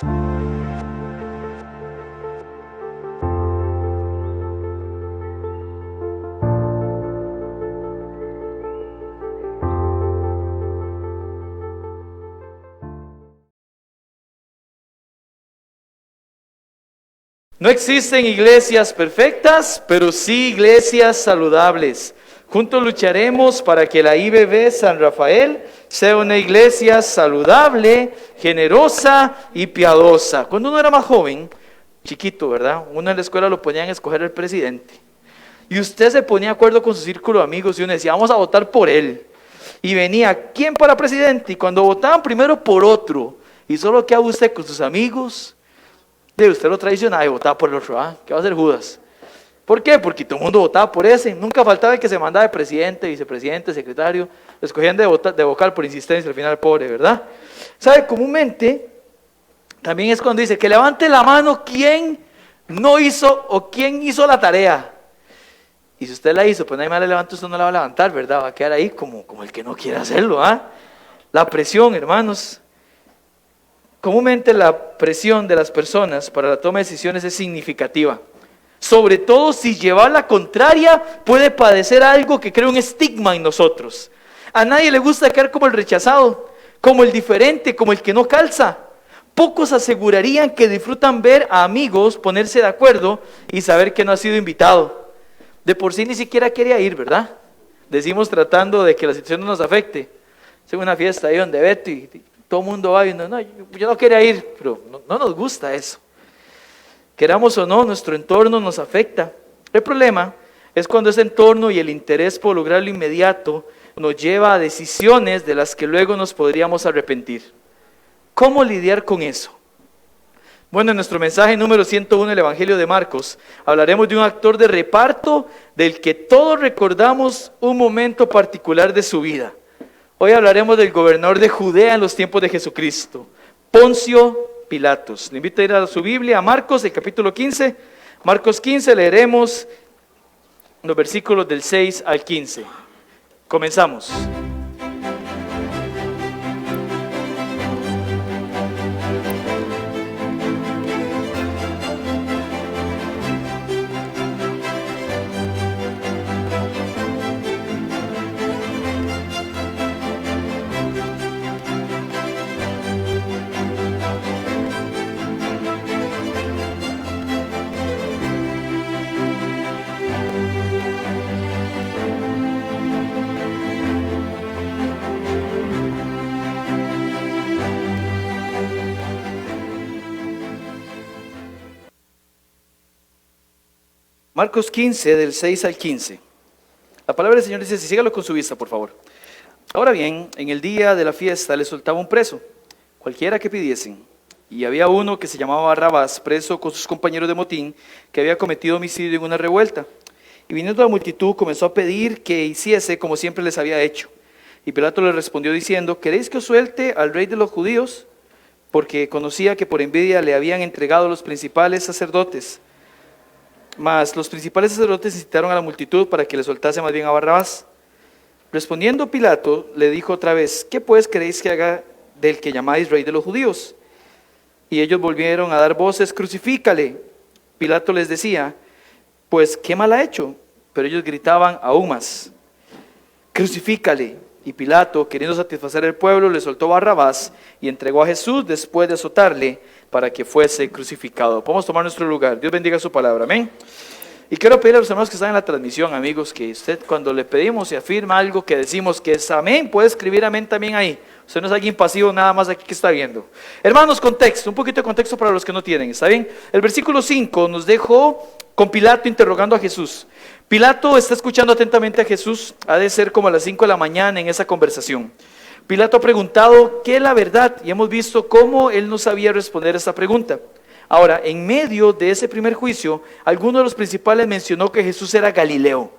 No existen iglesias perfectas, pero sí iglesias saludables. Juntos lucharemos para que la IBB San Rafael sea una iglesia saludable, generosa y piadosa. Cuando uno era más joven, chiquito, ¿verdad? Uno en la escuela lo ponían a escoger el presidente. Y usted se ponía de acuerdo con su círculo de amigos y uno decía, vamos a votar por él. Y venía, ¿quién para presidente? Y cuando votaban primero por otro, y solo quedaba usted con sus amigos, usted lo traicionaba y votaba por el otro. ¿Qué va a hacer Judas? ¿Por qué? Porque todo el mundo votaba por ese. Nunca faltaba el que se mandaba de presidente, vicepresidente, secretario. Lo escogían de vocal por insistencia, al final pobre, ¿verdad? ¿Sabe? Comúnmente, también es cuando dice que levante la mano quién no hizo o quién hizo la tarea. Y si usted la hizo, pues nadie más le levanta, usted no la va a levantar, ¿verdad? Va a quedar ahí como el que no quiere hacerlo. La presión, hermanos. Comúnmente la presión de las personas para la toma de decisiones es significativa. Sobre todo si llevar la contraria puede padecer algo que crea un estigma en nosotros. A nadie le gusta quedar como el rechazado, como el diferente, como el que no calza. Pocos asegurarían que disfrutan ver a amigos ponerse de acuerdo y saber que no ha sido invitado. De por sí ni siquiera quería ir, ¿verdad? Decimos tratando de que la situación no nos afecte. Es una fiesta ahí donde Beto y todo el mundo va y no, yo no quería ir, pero no nos gusta eso. Queramos o no, nuestro entorno nos afecta. El problema es cuando ese entorno y el interés por lograr lo inmediato nos lleva a decisiones de las que luego nos podríamos arrepentir. ¿Cómo lidiar con eso? Bueno, en nuestro mensaje número 101 del Evangelio de Marcos, hablaremos de un actor de reparto del que todos recordamos un momento particular de su vida. Hoy hablaremos del gobernador de Judea en los tiempos de Jesucristo, Poncio Pilatos. Le invito a ir a su Biblia, a Marcos, el capítulo 15. Marcos 15, leeremos los versículos del 6 al 15. Comenzamos. Marcos 15, del 6 al 15. La palabra del Señor dice así, sígalo con su vista, por favor. Ahora bien, en el día de la fiesta le soltaba un preso, cualquiera que pidiesen. Y había uno que se llamaba Barrabás, preso con sus compañeros de motín, que había cometido homicidio en una revuelta. Y viniendo la multitud comenzó a pedir que hiciese como siempre les había hecho. Y Pilato le respondió diciendo, ¿queréis que os suelte al rey de los judíos? Porque conocía que por envidia le habían entregado los principales sacerdotes. Mas los principales sacerdotes incitaron a la multitud para que le soltase más bien a Barrabás. Respondiendo Pilato, le dijo otra vez, ¿qué pues queréis que haga del que llamáis rey de los judíos? Y ellos volvieron a dar voces, crucifícale. Pilato les decía, pues ¿qué mal ha hecho? Pero ellos gritaban aún más, crucifícale. Y Pilato, queriendo satisfacer al pueblo, le soltó Barrabás y entregó a Jesús después de azotarle para que fuese crucificado. Podemos tomar nuestro lugar. Dios bendiga su palabra. Amén. Y quiero pedirle a los hermanos que están en la transmisión, amigos, que usted cuando le pedimos y afirma algo que decimos que es amén, puede escribir amén también ahí. Usted no es alguien pasivo nada más aquí que está viendo. Hermanos, contexto, un poquito de contexto para los que no tienen, ¿está bien? El versículo 5 nos dejó con Pilato interrogando a Jesús. Pilato está escuchando atentamente a Jesús, ha de ser como a las 5 de la mañana en esa conversación. Pilato ha preguntado qué es la verdad y hemos visto cómo él no sabía responder a esta pregunta. Ahora, en medio de ese primer juicio, alguno de los principales mencionó que Jesús era Galileo.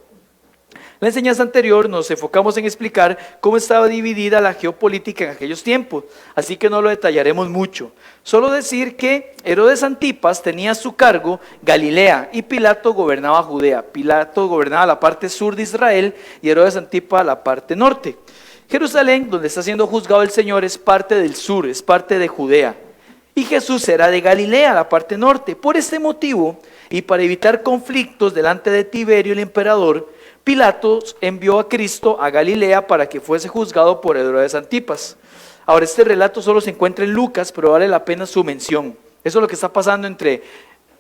En la enseñanza anterior nos enfocamos en explicar cómo estaba dividida la geopolítica en aquellos tiempos, así que no lo detallaremos mucho. Solo decir que Herodes Antipas tenía a su cargo Galilea y Pilato gobernaba Judea. Pilato gobernaba la parte sur de Israel y Herodes Antipas la parte norte. Jerusalén, donde está siendo juzgado el Señor, es parte del sur, es parte de Judea. y Jesús era de Galilea, la parte norte. Por este motivo, y para evitar conflictos delante de Tiberio el emperador, Pilato envió a Cristo a Galilea para que fuese juzgado por Herodes Antipas. Ahora, este relato solo se encuentra en Lucas, pero vale la pena su mención. Eso es lo que está pasando entre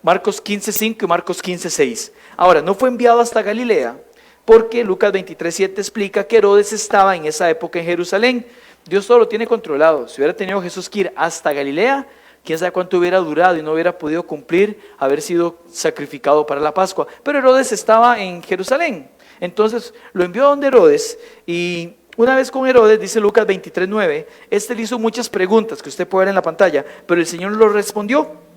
Marcos 15:5 y Marcos 15:6. Ahora, no fue enviado hasta Galilea, porque Lucas 23:7 explica que Herodes estaba en esa época en Jerusalén. Dios todo lo tiene controlado. Si hubiera tenido Jesús que ir hasta Galilea, quién sabe cuánto hubiera durado y no hubiera podido cumplir haber sido sacrificado para la Pascua. Pero Herodes estaba en Jerusalén. Entonces lo envió a donde Herodes, y una vez con Herodes, dice Lucas 23:9, le hizo muchas preguntas que usted puede ver en la pantalla, pero el Señor lo respondió.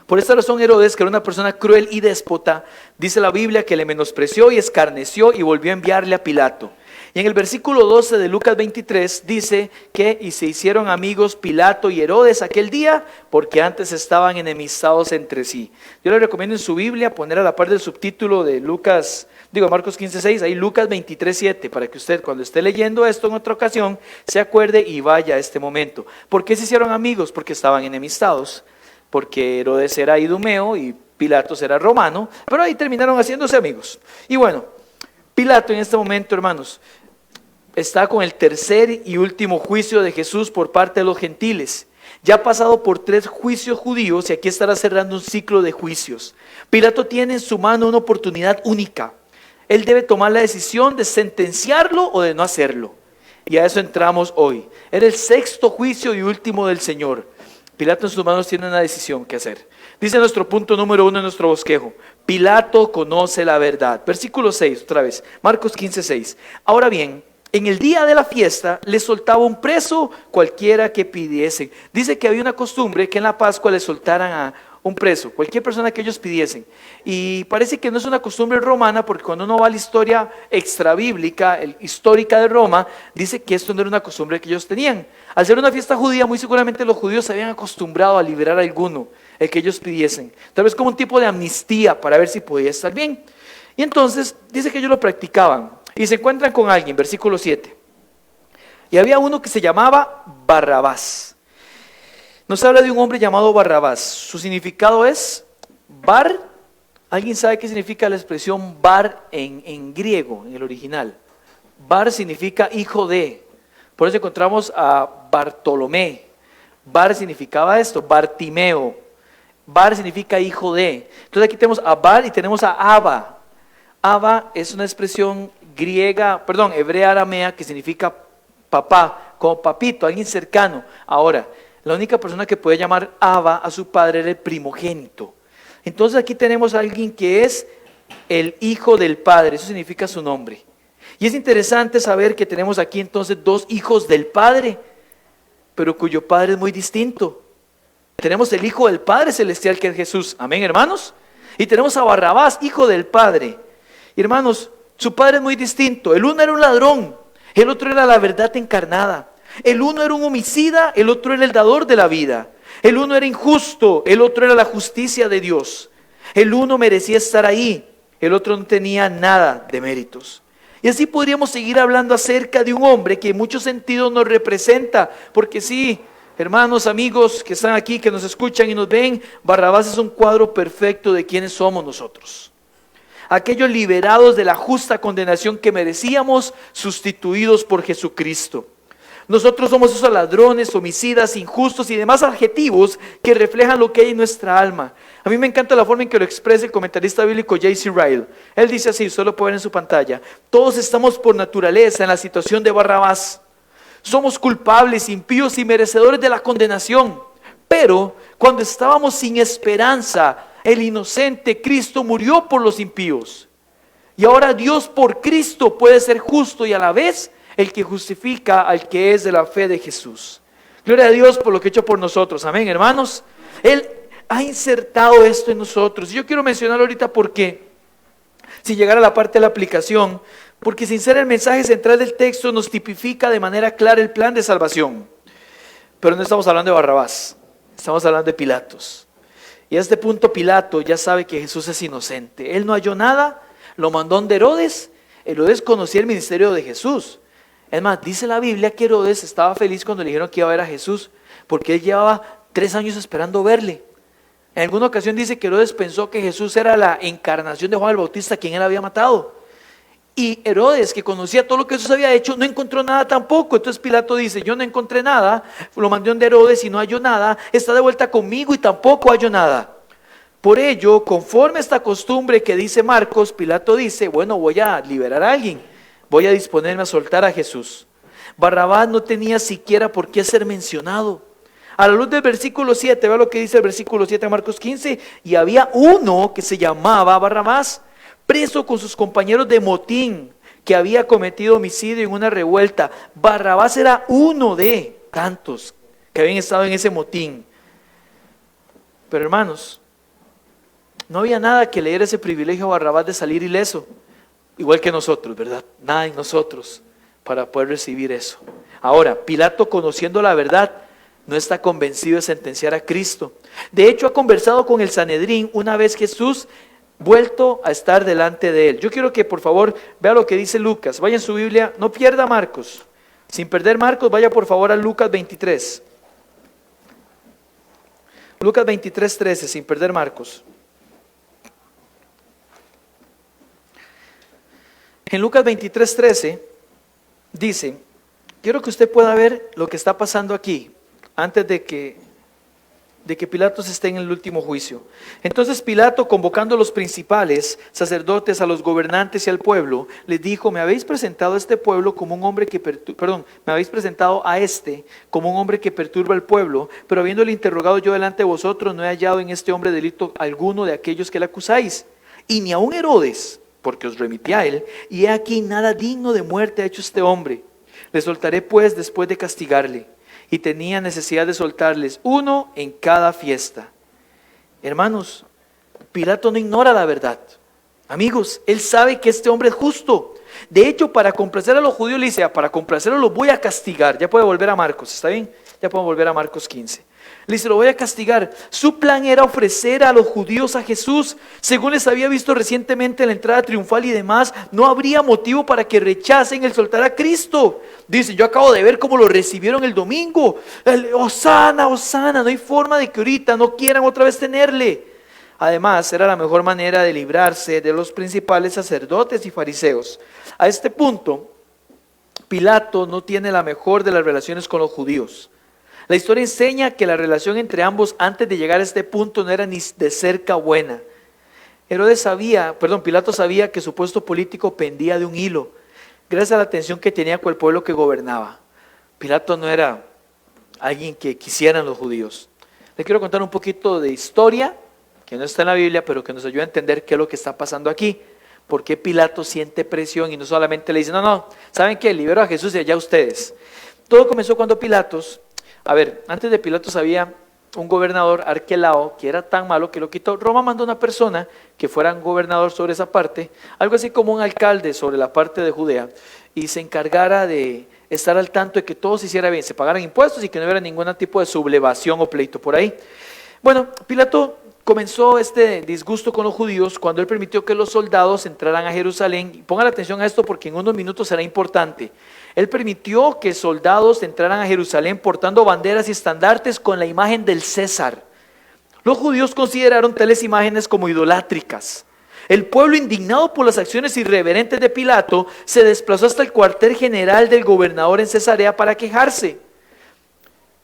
Por esta razón Herodes, que era una persona cruel y déspota, dice la Biblia que le menospreció y escarneció y volvió a enviarle a Pilato. Y en el versículo 12 de Lucas 23 dice que y se hicieron amigos Pilato y Herodes aquel día, porque antes estaban enemistados entre sí. Yo le recomiendo en su Biblia poner a la par del subtítulo de Marcos 15:6, ahí Lucas 23:7, para que usted cuando esté leyendo esto en otra ocasión se acuerde y vaya a este momento. ¿Por qué se hicieron amigos? Porque estaban enemistados, porque Herodes era idumeo y Pilatos era romano, pero ahí terminaron haciéndose amigos. Y bueno, Pilato en este momento, hermanos, está con el tercer y último juicio de Jesús por parte de los gentiles. Ya ha pasado por 3 juicios judíos y aquí estará cerrando un ciclo de juicios. Pilato tiene en su mano una oportunidad única. Él debe tomar la decisión de sentenciarlo o de no hacerlo. Y a eso entramos hoy. Era el 6º juicio y último del Señor. Pilato en sus manos tiene una decisión que hacer. Dice nuestro punto número 1 en nuestro bosquejo: Pilato conoce la verdad. Versículo 6, otra vez, Marcos 15:6. Ahora bien, en el día de la fiesta le soltaba un preso cualquiera que pidiesen. Dice que había una costumbre que en la Pascua le soltaran a un preso, cualquier persona que ellos pidiesen. Y parece que no es una costumbre romana, porque cuando uno va a la historia extrabíblica, histórica de Roma, dice que esto no era una costumbre que ellos tenían. Al ser una fiesta judía, muy seguramente los judíos se habían acostumbrado a liberar a alguno, el que ellos pidiesen. Tal vez como un tipo de amnistía para ver si podía estar bien. Y entonces dice que ellos lo practicaban. Y se encuentran con alguien, versículo 7. Y había uno que se llamaba Barrabás. Nos habla de un hombre llamado Barrabás. Su significado es bar. ¿Alguien sabe qué significa la expresión bar en griego, en el original? Bar significa hijo de. Por eso encontramos a Bartolomé. Bar significaba esto, Bartimeo. Bar significa hijo de. Entonces aquí tenemos a Bar y tenemos a Abba. Abba es una expresión hebrea aramea que significa papá, como papito, alguien cercano. Ahora, la única persona que puede llamar Abba a su padre era el primogénito. Entonces aquí tenemos a alguien que es el hijo del padre, eso significa su nombre. Y es interesante saber que tenemos aquí entonces 2 hijos del padre, pero cuyo padre es muy distinto. Tenemos el hijo del Padre celestial, que es Jesús, amén, hermanos. Y tenemos a Barrabás, hijo del Padre. Y hermanos, su padre es muy distinto. El uno era un ladrón, el otro era la verdad encarnada. El uno era un homicida, el otro era el dador de la vida. El uno era injusto, el otro era la justicia de Dios. El uno merecía estar ahí, el otro no tenía nada de méritos. Y así podríamos seguir hablando acerca de un hombre que en muchos sentidos nos representa, porque sí, hermanos, amigos que están aquí, que nos escuchan y nos ven, Barrabás es un cuadro perfecto de quiénes somos nosotros. Aquellos liberados de la justa condenación que merecíamos, sustituidos por Jesucristo. Nosotros somos esos ladrones, homicidas, injustos y demás adjetivos que reflejan lo que hay en nuestra alma. A mí me encanta la forma en que lo expresa el comentarista bíblico J.C. Ryle. Él dice así, usted lo puede ver en su pantalla: todos estamos por naturaleza en la situación de Barrabás. Somos culpables, impíos y merecedores de la condenación. Pero cuando estábamos sin esperanza, el inocente Cristo murió por los impíos. Y ahora Dios por Cristo puede ser justo y a la vez el que justifica al que es de la fe de Jesús. Gloria a Dios por lo que ha hecho por nosotros. Amén, hermanos. Él ha insertado esto en nosotros. Yo quiero mencionar ahorita por qué, sin llegar a la parte de la aplicación, porque sin ser el mensaje central del texto nos tipifica de manera clara el plan de salvación. Pero no estamos hablando de Barrabás, estamos hablando de Pilatos. Y a este punto Pilato ya sabe que Jesús es inocente. Él no halló nada, lo mandó donde Herodes. Herodes conocía el ministerio de Jesús. Es más, dice la Biblia que Herodes estaba feliz cuando le dijeron que iba a ver a Jesús, porque él llevaba 3 años esperando verle. En alguna ocasión dice que Herodes pensó que Jesús era la encarnación de Juan el Bautista, quien él había matado. Y Herodes, que conocía todo lo que Jesús había hecho, no encontró nada tampoco. Entonces Pilato dice, yo no encontré nada, lo mandé donde Herodes y no halló nada, está de vuelta conmigo y tampoco halló nada. Por ello, conforme a esta costumbre que dice Marcos, Pilato dice, bueno, voy a liberar a alguien, voy a disponerme a soltar a Jesús. Barrabás no tenía siquiera por qué ser mencionado. A la luz del versículo 7, vea lo que dice el versículo 7 de Marcos 15, y había uno que se llamaba Barrabás, preso con sus compañeros de motín, que había cometido homicidio en una revuelta. Barrabás era uno de tantos que habían estado en ese motín. Pero hermanos, no había nada que le diera ese privilegio a Barrabás de salir ileso, igual que nosotros, ¿verdad? Nada en nosotros para poder recibir eso. Ahora, Pilato, conociendo la verdad, no está convencido de sentenciar a Cristo. De hecho, ha conversado con el Sanedrín una vez Jesús vuelto a estar delante de él. Yo quiero que por favor vea lo que dice Lucas. Vaya en su Biblia, no pierda Marcos. Sin perder Marcos, vaya por favor a Lucas 23. Lucas 23:13, sin perder Marcos. En Lucas 23:13 dice, quiero que usted pueda ver lo que está pasando aquí, antes de que Pilatos esté en el último juicio. Entonces Pilato, convocando a los principales sacerdotes, a los gobernantes y al pueblo, les dijo, me habéis presentado a este pueblo como un hombre que me habéis presentado a este como un hombre que perturba al pueblo, pero habiéndole interrogado yo delante de vosotros, no he hallado en este hombre delito alguno de aquellos que le acusáis, y ni aun Herodes, porque os remití a él, y he aquí nada digno de muerte ha hecho este hombre. Le soltaré pues después de castigarle. Y tenía necesidad de soltarles uno en cada fiesta. Hermanos, Pilato no ignora la verdad. Amigos, él sabe que este hombre es justo. De hecho, para complacer a los judíos le dice, para complacerlos los voy a castigar. Ya puede volver a Marcos, ¿está bien? Ya podemos volver a Marcos 15. Le dice, lo voy a castigar. Su plan era ofrecer a los judíos a Jesús. Según les había visto recientemente en la entrada triunfal y demás, no habría motivo para que rechacen el soltar a Cristo. Dice, yo acabo de ver cómo lo recibieron el domingo. Hosana, Hosana, no hay forma de que ahorita no quieran otra vez tenerle. Además, era la mejor manera de librarse de los principales sacerdotes y fariseos. A este punto, Pilato no tiene la mejor de las relaciones con los judíos. La historia enseña que la relación entre ambos antes de llegar a este punto no era ni de cerca buena. Pilato sabía que su puesto político pendía de un hilo, gracias a la tensión que tenía con el pueblo que gobernaba. Pilato no era alguien que quisieran los judíos. Le quiero contar un poquito de historia, que no está en la Biblia, pero que nos ayuda a entender qué es lo que está pasando aquí. ¿Por qué Pilato siente presión y no solamente le dice, no, ¿saben qué? Libero a Jesús y allá ustedes? Todo comenzó cuando antes de Pilatos había un gobernador, Arquelao, que era tan malo que lo quitó. Roma mandó una persona que fuera un gobernador sobre esa parte, algo así como un alcalde sobre la parte de Judea, y se encargara de estar al tanto de que todo se hiciera bien, se pagaran impuestos y que no hubiera ningún tipo de sublevación o pleito por ahí. Bueno, Pilato comenzó este disgusto con los judíos cuando él permitió que los soldados entraran a Jerusalén. Y pongan atención a esto porque en unos minutos será importante. Él permitió que soldados entraran a Jerusalén portando banderas y estandartes con la imagen del César. Los judíos consideraron tales imágenes como idolátricas. El pueblo, indignado por las acciones irreverentes de Pilato, se desplazó hasta el cuartel general del gobernador en Cesarea para quejarse.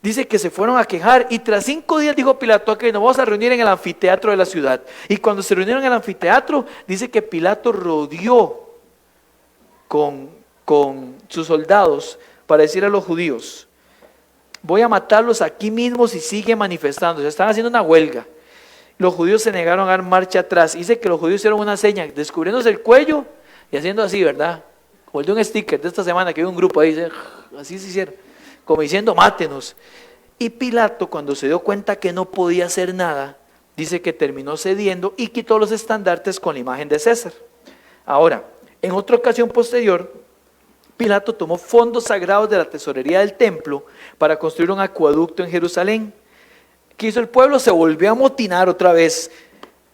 Dice que se fueron a quejar y tras 5 días dijo Pilato, ok, nos vamos a reunir en el anfiteatro de la ciudad. Y cuando se reunieron en el anfiteatro, dice que Pilato rodeó con sus soldados para decir a los judíos, voy a matarlos aquí mismo si siguen manifestándose. Están haciendo una huelga. Los judíos se negaron a dar marcha atrás. Dice que los judíos hicieron una seña, descubriéndose el cuello y haciendo así, ¿verdad? Como el de un sticker de esta semana que hay un grupo ahí, así se hicieron, como diciendo, mátenos. Y Pilato, cuando se dio cuenta que no podía hacer nada, dice que terminó cediendo y quitó los estandartes con la imagen de César. Ahora, en otra ocasión posterior, Pilato tomó fondos sagrados de la tesorería del templo para construir un acueducto en Jerusalén. ¿Qué hizo el pueblo? Se volvió a amotinar otra vez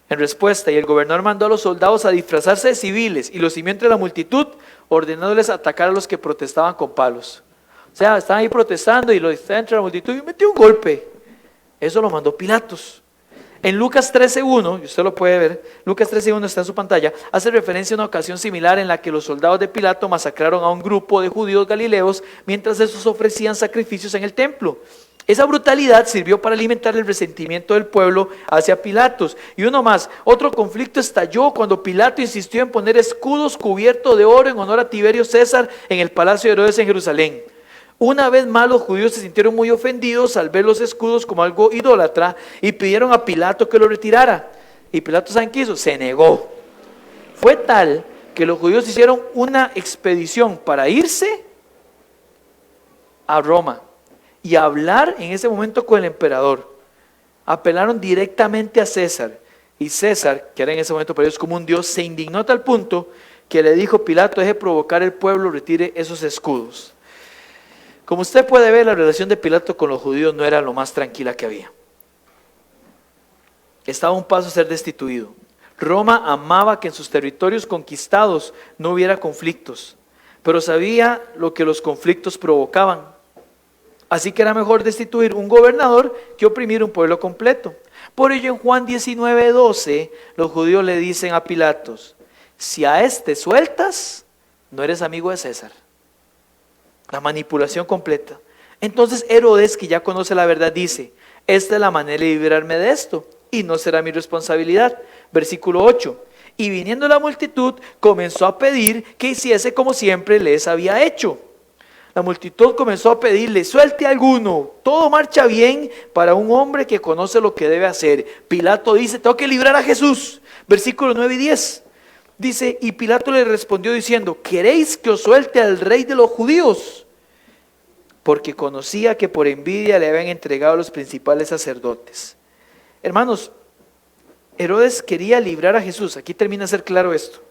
en respuesta, y el gobernador mandó a los soldados a disfrazarse de civiles y los simió entre la multitud, ordenándoles atacar a los que protestaban con palos. O sea, estaban ahí protestando y los estaban entre la multitud y metió un golpe. Eso lo mandó Pilatos. En Lucas 13:1, y usted lo puede ver, Lucas 13:1 está en su pantalla, hace referencia a una ocasión similar en la que los soldados de Pilato masacraron a un grupo de judíos galileos mientras estos ofrecían sacrificios en el templo. Esa brutalidad sirvió para alimentar el resentimiento del pueblo hacia Pilatos. Y uno más, otro conflicto estalló cuando Pilato insistió en poner escudos cubiertos de oro en honor a Tiberio César en el palacio de Herodes en Jerusalén. Una vez más los judíos se sintieron muy ofendidos al ver los escudos como algo idólatra y pidieron a Pilato que lo retirara. Y Pilato, ¿saben qué hizo? Se negó. Fue tal que los judíos hicieron una expedición para irse a Roma y hablar en ese momento con el emperador. Apelaron directamente a César. Y César, que era en ese momento para ellos como un dios, se indignó a tal punto que le dijo: Pilato, deje provocar el pueblo, retire esos escudos. Como usted puede ver, la relación de Pilato con los judíos no era lo más tranquila que había. Estaba a un paso a ser destituido. Roma amaba que en sus territorios conquistados no hubiera conflictos, pero sabía lo que los conflictos provocaban. Así que era mejor destituir un gobernador que oprimir un pueblo completo. Por ello en Juan 19:12 los judíos le dicen a Pilatos: si a este sueltas, no eres amigo de César. La manipulación completa. Entonces Herodes, que ya conoce la verdad, dice: esta es la manera de librarme de esto, y no será mi responsabilidad. Versículo 8. Y viniendo la multitud, comenzó a pedir que hiciese como siempre les había hecho. La multitud comenzó a pedirle: suelte a alguno, todo marcha bien para un hombre que conoce lo que debe hacer. Pilato dice: tengo que librar a Jesús. Versículos 9 y 10. Dice: y Pilato le respondió diciendo: ¿queréis que os suelte al rey de los judíos? Porque conocía que por envidia le habían entregado a los principales sacerdotes. Hermanos, Herodes quería librar a Jesús. Aquí termina de ser claro esto.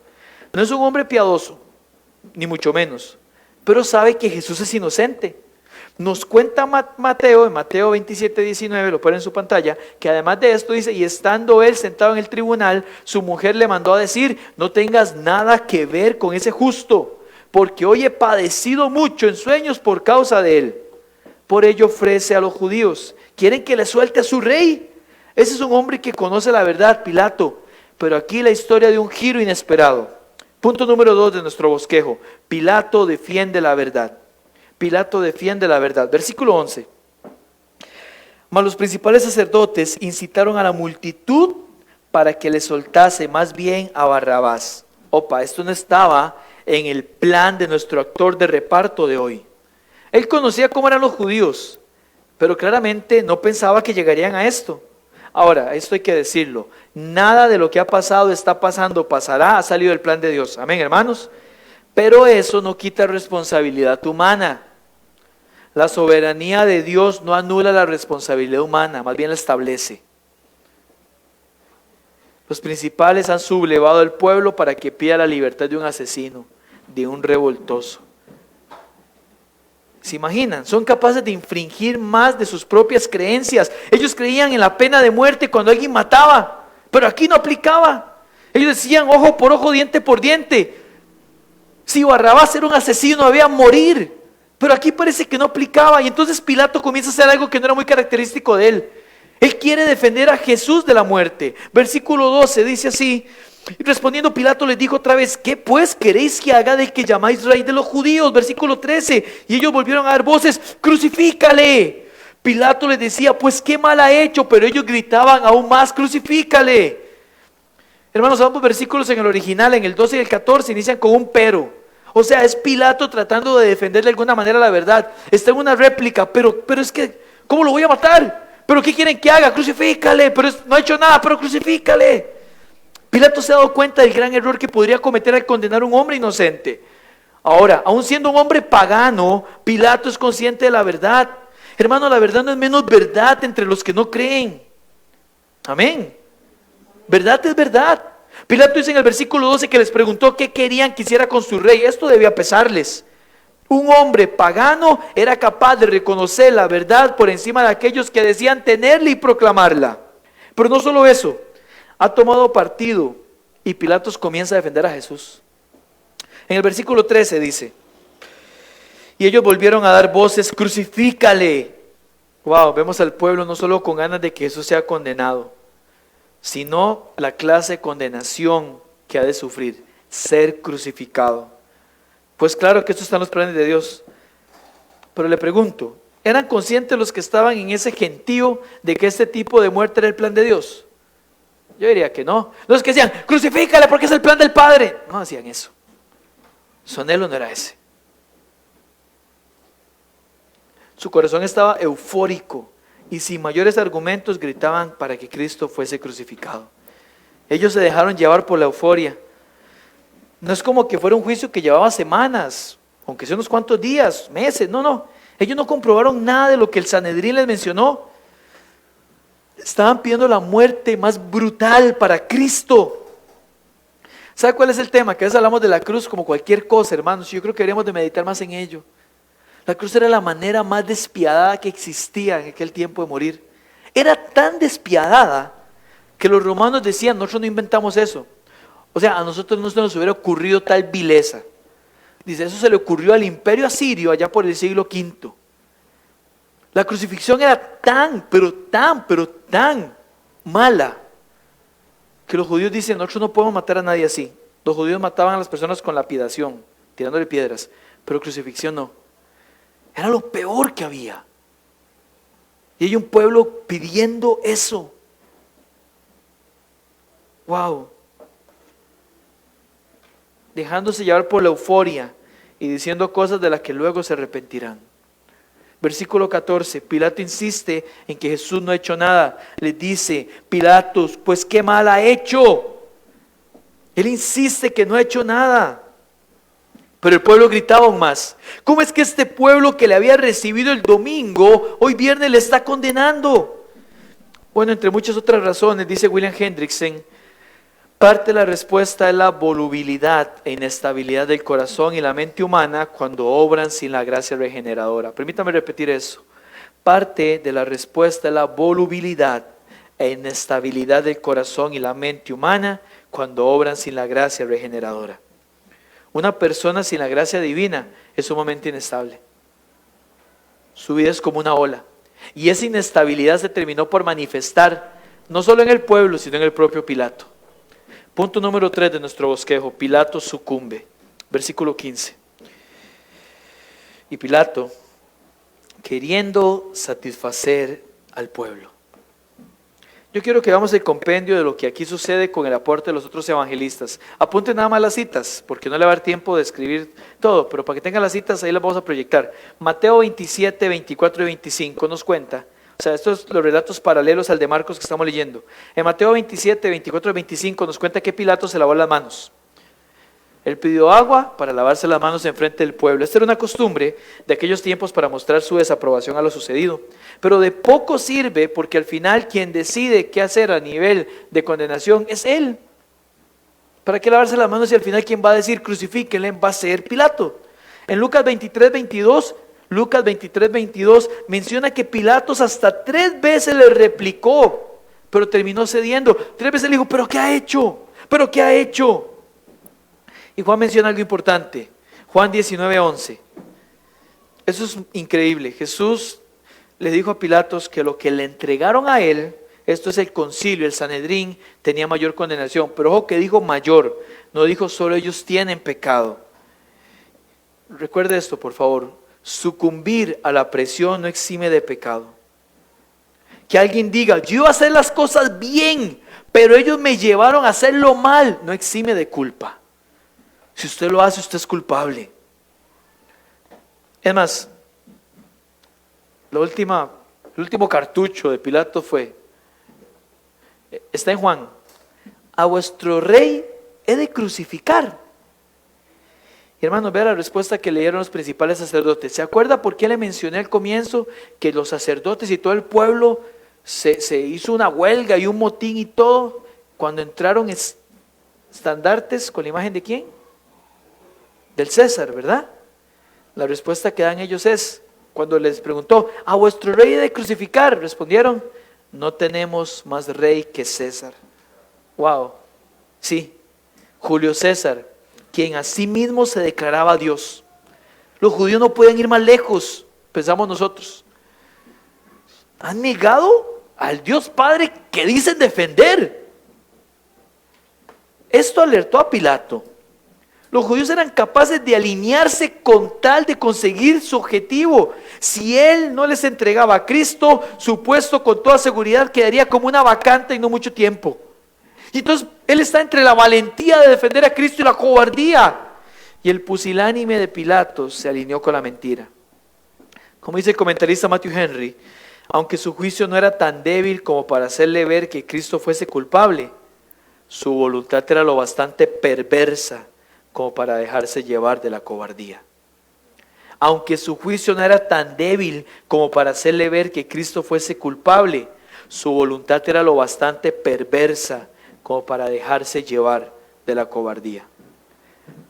No es un hombre piadoso, ni mucho menos, pero sabe que Jesús es inocente. Nos cuenta Mateo, en Mateo 27:19, lo pone en su pantalla, que además de esto dice: y estando él sentado en el tribunal, su mujer le mandó a decir: no tengas nada que ver con ese justo, porque hoy he padecido mucho en sueños por causa de él. Por ello ofrece a los judíos: ¿quieren que le suelte a su rey? Ese es un hombre que conoce la verdad, Pilato. Pero aquí la historia de un giro inesperado. Punto número 2 de nuestro bosquejo: Pilato defiende la verdad. Pilato defiende la verdad. Versículo 11. Mas los principales sacerdotes incitaron a la multitud para que le soltase más bien a Barrabás. Opa, esto no estaba en el plan de nuestro actor de reparto de hoy. Él conocía cómo eran los judíos, pero claramente no pensaba que llegarían a esto. Ahora, esto hay que decirlo: nada de lo que ha pasado, está pasando, pasará, ha salido del plan de Dios. Amén, hermanos. Pero eso no quita responsabilidad humana. La soberanía de Dios no anula la responsabilidad humana, más bien la establece. Los principales han sublevado al pueblo para que pida la libertad de un asesino, de un revoltoso. ¿Se imaginan? Son capaces de infringir más de sus propias creencias. Ellos creían en la pena de muerte cuando alguien mataba, pero aquí no aplicaba. Ellos decían: ojo por ojo, diente por diente. Si Barrabás era un asesino, debía morir, pero aquí parece que no aplicaba. Y entonces Pilato comienza a hacer algo que no era muy característico de él. Él quiere defender a Jesús de la muerte. Versículo 12 dice así: y respondiendo Pilato les dijo otra vez: ¿qué pues queréis que haga del que llamáis rey de los judíos? Versículo 13. Y ellos volvieron a dar voces: crucifícale. Pilato les decía: pues qué mal ha hecho. Pero ellos gritaban aún más: crucifícale. Hermanos, ambos versículos en el original, en el 12 y el 14, inician con un pero. O sea, es Pilato tratando de defender de alguna manera la verdad. Está en una réplica: pero es que, ¿cómo lo voy a matar? ¿Pero qué quieren que haga? Crucifícale. Pero no ha hecho nada, pero crucifícale. Pilato se ha dado cuenta del gran error que podría cometer al condenar a un hombre inocente. Ahora, aun siendo un hombre pagano, Pilato es consciente de la verdad. Hermano, la verdad no es menos verdad entre los que no creen. Amén. Verdad es verdad. Pilato dice en el versículo 12 que les preguntó qué querían que hiciera con su rey. Esto debía pesarles. Un hombre pagano era capaz de reconocer la verdad por encima de aquellos que decían tenerla y proclamarla. Pero no solo eso, ha tomado partido y Pilatos comienza a defender a Jesús. En el versículo 13 dice: y ellos volvieron a dar voces: crucifícale. Wow, vemos al pueblo no solo con ganas de que Jesús sea condenado, sino la clase de condenación que ha de sufrir, ser crucificado. Pues claro que esto está en los planes de Dios. Pero le pregunto, ¿eran conscientes los que estaban en ese gentío de que este tipo de muerte era el plan de Dios? Yo diría que no. Los que decían, crucifícale porque es el plan del Padre, no hacían eso. Su anhelo no era ese. Su corazón estaba eufórico y sin mayores argumentos gritaban para que Cristo fuese crucificado. Ellos se dejaron llevar por la euforia. No es como que fuera un juicio que llevaba semanas, aunque sea unos cuantos días, meses, no. Ellos no comprobaron nada de lo que el Sanedrín les mencionó. Estaban pidiendo la muerte más brutal para Cristo. ¿Sabe cuál es el tema? Que a veces hablamos de la cruz como cualquier cosa, hermanos. Yo creo que deberíamos de meditar más en ello. La cruz era la manera más despiadada que existía en aquel tiempo de morir. Era tan despiadada que los romanos decían, nosotros no inventamos eso. O sea, a nosotros no se nos hubiera ocurrido tal vileza. Dice, eso se le ocurrió al imperio asirio allá por el siglo V. La crucifixión era tan mala, que los judíos dicen, nosotros no podemos matar a nadie así. Los judíos mataban a las personas con lapidación, tirándole piedras, pero crucifixión no. Era lo peor que había. Y hay un pueblo pidiendo eso. Wow. Dejándose llevar por la euforia y diciendo cosas de las que luego se arrepentirán. Versículo 14, Pilato insiste en que Jesús no ha hecho nada. Le dice, Pilatos, pues qué mal ha hecho. Él insiste que no ha hecho nada. Pero el pueblo gritaba aún más. ¿Cómo es que este pueblo que le había recibido el domingo, hoy viernes le está condenando? Bueno, entre muchas otras razones, dice William Hendrickson, parte de la respuesta es la volubilidad e inestabilidad del corazón y la mente humana cuando obran sin la gracia regeneradora. Permítame repetir eso. Parte de la respuesta es la volubilidad e inestabilidad del corazón y la mente humana cuando obran sin la gracia regeneradora. Una persona sin la gracia divina es sumamente inestable. Su vida es como una ola. Y esa inestabilidad se terminó por manifestar no solo en el pueblo, sino en el propio Pilato. Punto número 3 de nuestro bosquejo. Pilato sucumbe. Versículo 15. Y Pilato, queriendo satisfacer al pueblo. Yo quiero que veamos el compendio de lo que aquí sucede con el aporte de los otros evangelistas. Apunten nada más las citas, porque no le va a dar tiempo de escribir todo, pero para que tengan las citas ahí las vamos a proyectar. Mateo 27, 24 y 25 nos cuenta, o sea, estos son los relatos paralelos al de Marcos que estamos leyendo. En Mateo 27, 24 y 25 nos cuenta que Pilato se lavó las manos. Él pidió agua para lavarse las manos en frente del pueblo. Esta era una costumbre de aquellos tiempos para mostrar su desaprobación a lo sucedido. Pero de poco sirve porque al final quien decide qué hacer a nivel de condenación es él. ¿Para qué lavarse las manos si al final quien va a decir crucifíquenle va a ser Pilato? En Lucas 23, 22 menciona que Pilatos hasta 3 veces le replicó, pero terminó cediendo. 3 veces le dijo, ¿pero qué ha hecho? ¿Pero qué ha hecho? Y Juan menciona algo importante, Juan 19:11. Eso es increíble. Jesús le dijo a Pilatos que lo que le entregaron a él, esto es el concilio, el Sanedrín, tenía mayor condenación. Pero ojo que dijo mayor, no dijo solo ellos tienen pecado. Recuerde esto, por favor. Sucumbir a la presión no exime de pecado. Que alguien diga, yo iba a hacer las cosas bien, pero ellos me llevaron a hacerlo mal, no exime de culpa. Si usted lo hace, usted es culpable. Es más, el último cartucho de Pilato está en Juan, a vuestro rey he de crucificar. Y hermanos, vea la respuesta que leyeron los principales sacerdotes. ¿Se acuerda por qué le mencioné al comienzo que los sacerdotes y todo el pueblo se hizo una huelga y un motín y todo? Cuando entraron estandartes con la imagen de ¿quién? Del César, ¿verdad? La respuesta que dan ellos es, cuando les preguntó, ¿a vuestro rey he de crucificar? Respondieron, no tenemos más rey que César. Wow, sí, Julio César, quien a sí mismo se declaraba Dios. Los judíos no pueden ir más lejos, pensamos nosotros. Han negado al Dios Padre que dicen defender. Esto alertó a Pilato. Los judíos eran capaces de alinearse con tal de conseguir su objetivo. Si él no les entregaba a Cristo, su puesto con toda seguridad quedaría como una vacante y no mucho tiempo. Y entonces él está entre la valentía de defender a Cristo y la cobardía. Y el pusilánime de Pilato se alineó con la mentira. Como dice el comentarista Matthew Henry, aunque su juicio no era tan débil como para hacerle ver que Cristo fuese culpable, su voluntad era lo bastante perversa como para dejarse llevar de la cobardía. Aunque su juicio no era tan débil como para hacerle ver que Cristo fuese culpable, su voluntad era lo bastante perversa como para dejarse llevar de la cobardía.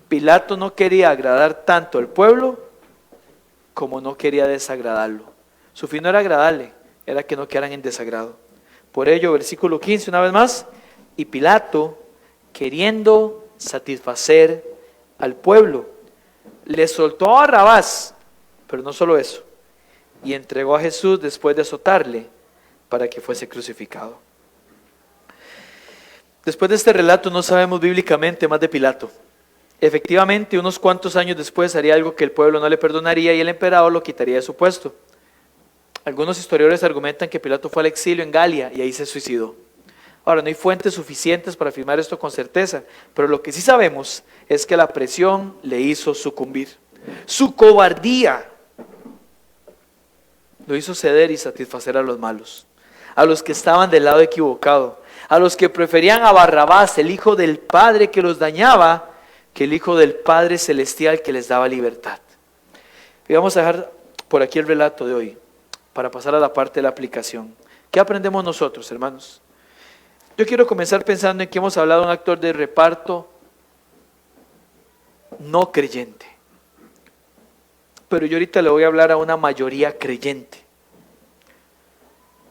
Pilato no quería agradar tanto al pueblo como no quería desagradarlo. Su fin no era agradarle, era que no quedaran en desagrado. Por ello, versículo 15, una vez más, y Pilato, queriendo satisfacer al pueblo, le soltó a Barrabás, pero no solo eso, y entregó a Jesús después de azotarle para que fuese crucificado. Después de este relato no sabemos bíblicamente más de Pilato. Efectivamente, unos cuantos años después haría algo que el pueblo no le perdonaría y el emperador lo quitaría de su puesto. Algunos historiadores argumentan que Pilato fue al exilio en Galia y ahí se suicidó. Ahora, no hay fuentes suficientes para afirmar esto con certeza, pero lo que sí sabemos es que la presión le hizo sucumbir. Su cobardía lo hizo ceder y satisfacer a los malos, a los que estaban del lado equivocado, a los que preferían a Barrabás, el hijo del Padre que los dañaba, que el hijo del Padre celestial que les daba libertad. Y vamos a dejar por aquí el relato de hoy, para pasar a la parte de la aplicación. ¿Qué aprendemos nosotros, hermanos? Yo quiero comenzar pensando en que hemos hablado de un actor de reparto no creyente. Pero yo ahorita le voy a hablar a una mayoría creyente.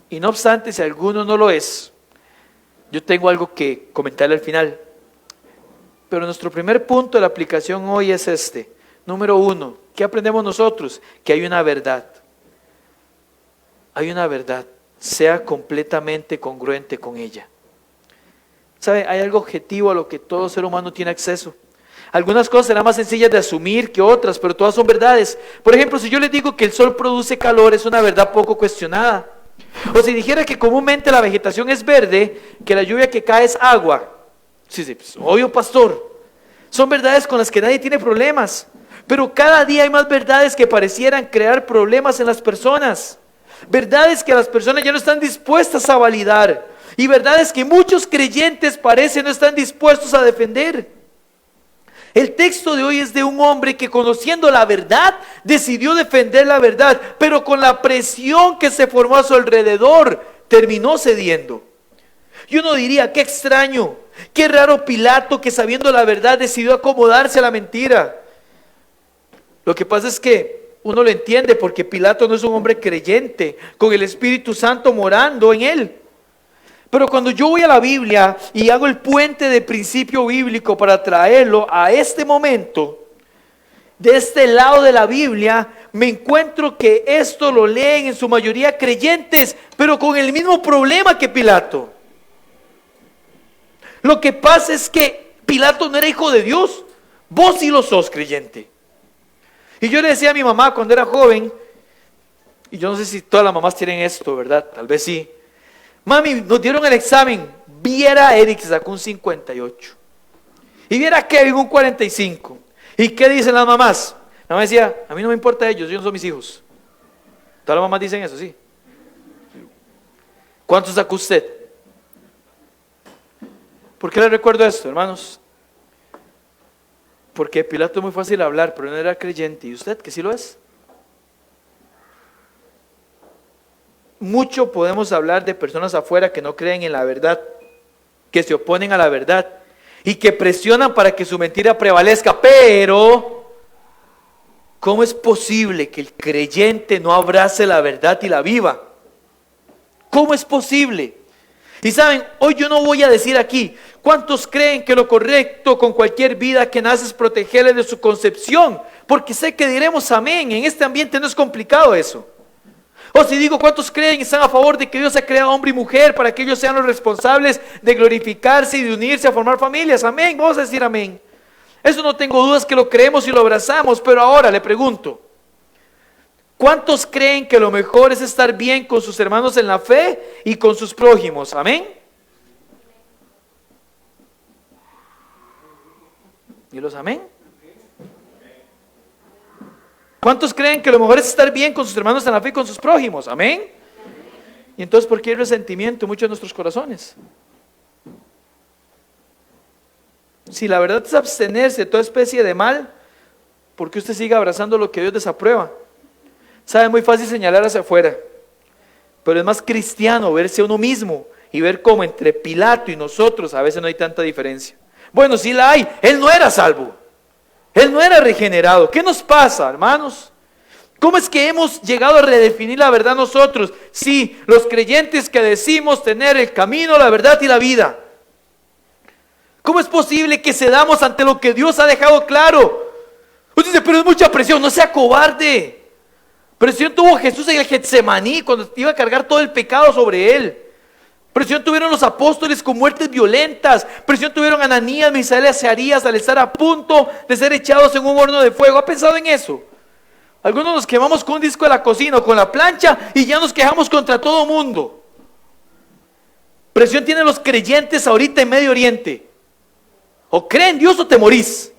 Y no obstante, si alguno no lo es, yo tengo algo que comentarle al final. Pero nuestro primer punto de la aplicación hoy es este. Número 1, ¿qué aprendemos nosotros? Que hay una verdad. Hay una verdad. Sea completamente congruente con ella. ¿Sabe? Hay algo objetivo a lo que todo ser humano tiene acceso. Algunas cosas serán más sencillas de asumir que otras, pero todas son verdades. Por ejemplo, si yo les digo que el sol produce calor, es una verdad poco cuestionada. O si dijera que comúnmente la vegetación es verde, que la lluvia que cae es agua. Sí, pues, obvio, pastor. Son verdades con las que nadie tiene problemas. Pero cada día hay más verdades que parecieran crear problemas en las personas. Verdades que las personas ya no están dispuestas a validar. Y verdades que muchos creyentes parecen no están dispuestos a defender. El texto de hoy es de un hombre que, conociendo la verdad, decidió defender la verdad, pero con la presión que se formó a su alrededor, terminó cediendo. Y uno diría, qué extraño, qué raro Pilato que, sabiendo la verdad, decidió acomodarse a la mentira. Lo que pasa es que uno lo entiende porque Pilato no es un hombre creyente, con el Espíritu Santo morando en él. Pero cuando yo voy a la Biblia y hago el puente de principio bíblico para traerlo a este momento, de este lado de la Biblia, me encuentro que esto lo leen en su mayoría creyentes, pero con el mismo problema que Pilato. Lo que pasa es que Pilato no era hijo de Dios, vos sí lo sos, creyente. Y yo le decía a mi mamá cuando era joven, y yo no sé si todas las mamás tienen esto, ¿verdad? Tal vez sí. Mami, nos dieron el examen, viera a Eric, se sacó un 58. Y viera a Kevin un 45. ¿Y qué dicen las mamás? La mamá decía, a mí no me importa ellos no son mis hijos. Todas las mamás dicen eso, sí. ¿Cuánto sacó usted? ¿Por qué le recuerdo esto, hermanos? Porque Pilato es muy fácil hablar, pero no era creyente. ¿Y usted, que sí lo es? Mucho podemos hablar de personas afuera que no creen en la verdad, que se oponen a la verdad y que presionan para que su mentira prevalezca. Pero, ¿cómo es posible que el creyente no abrace la verdad y la viva? ¿Cómo es posible? Y saben, hoy yo no voy a decir aquí, ¿cuántos creen que lo correcto con cualquier vida que nace es protegerle de su concepción? Porque sé que diremos amén, en este ambiente no es complicado eso. O si digo, ¿cuántos creen y están a favor de que Dios ha creado hombre y mujer para que ellos sean los responsables de glorificarse y de unirse a formar familias? Amén, vamos a decir amén. Eso no tengo dudas que lo creemos y lo abrazamos, pero ahora le pregunto, ¿cuántos creen que lo mejor es estar bien con sus hermanos en la fe y con sus prójimos? Amén. ¿Y los amén? ¿Cuántos creen que lo mejor es estar bien con sus hermanos en la fe y con sus prójimos? Amén. Y entonces, ¿por qué hay resentimiento en muchos de nuestros corazones? Si la verdad es abstenerse de toda especie de mal, ¿por qué usted sigue abrazando lo que Dios desaprueba? Sabe, es muy fácil señalar hacia afuera, pero es más cristiano verse a uno mismo y ver cómo entre Pilato y nosotros a veces no hay tanta diferencia. Bueno, sí la hay. Él no era salvo, él no era regenerado. ¿Qué nos pasa, hermanos? ¿Cómo es que hemos llegado a redefinir la verdad nosotros? Sí, los creyentes que decimos tener el camino, la verdad y la vida. ¿Cómo es posible que cedamos ante lo que Dios ha dejado claro? Usted dice, pero es mucha presión. No sea cobarde. Presión tuvo Jesús en el Getsemaní cuando iba a cargar todo el pecado sobre él. Presión tuvieron los apóstoles con muertes violentas. Presión tuvieron Ananías, Misael y Azarías al estar a punto de ser echados en un horno de fuego. ¿Ha pensado en eso? Algunos nos quemamos con un disco de la cocina o con la plancha y ya nos quejamos contra todo mundo. Presión tienen los creyentes ahorita en Medio Oriente. O creen en Dios o te morís.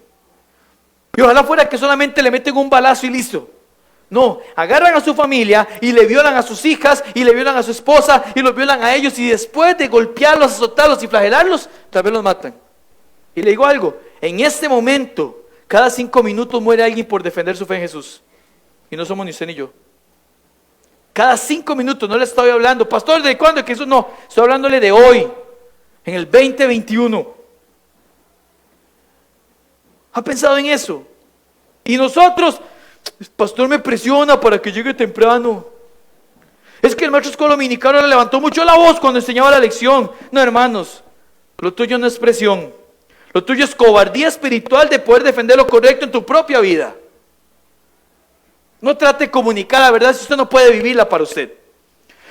Y ojalá fuera que solamente le meten un balazo y listo. No, agarran a su familia y le violan a sus hijas y le violan a su esposa y los violan a ellos, y después de golpearlos, azotarlos y flagelarlos, tal vez los matan. Y le digo algo, en este momento, cada 5 minutos muere alguien por defender su fe en Jesús. Y no somos ni usted ni yo. Cada 5 minutos, no le estoy hablando, pastor, ¿de cuándo? Que eso no, estoy hablándole de hoy, en el 2021. ¿Ha pensado en eso? Y nosotros, el pastor me presiona para que llegue temprano. Es que el maestro escuela dominicano le levantó mucho la voz cuando enseñaba la lección. No, hermanos, lo tuyo no es presión. Lo tuyo es cobardía espiritual de poder defender lo correcto en tu propia vida. No trate de comunicar la verdad si usted no puede vivirla para usted.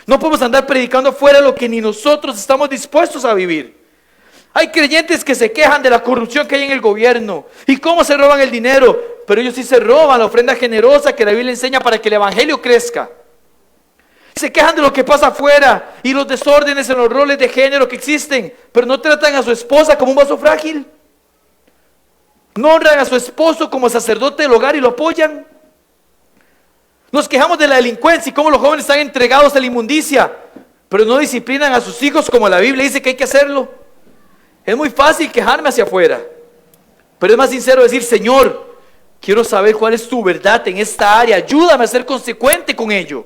No podemos andar predicando fuera lo que ni nosotros estamos dispuestos a vivir. Hay creyentes que se quejan de la corrupción que hay en el gobierno y cómo se roban el dinero, pero ellos sí se roban la ofrenda generosa que la Biblia enseña para que el evangelio crezca. Se quejan de lo que pasa afuera y los desórdenes en los roles de género que existen, pero no tratan a su esposa como un vaso frágil. No honran a su esposo como sacerdote del hogar y lo apoyan. Nos quejamos de la delincuencia y cómo los jóvenes están entregados a la inmundicia, pero no disciplinan a sus hijos como la Biblia dice que hay que hacerlo. Es muy fácil quejarme hacia afuera, pero es más sincero decir, Señor, quiero saber cuál es tu verdad en esta área, ayúdame a ser consecuente con ello.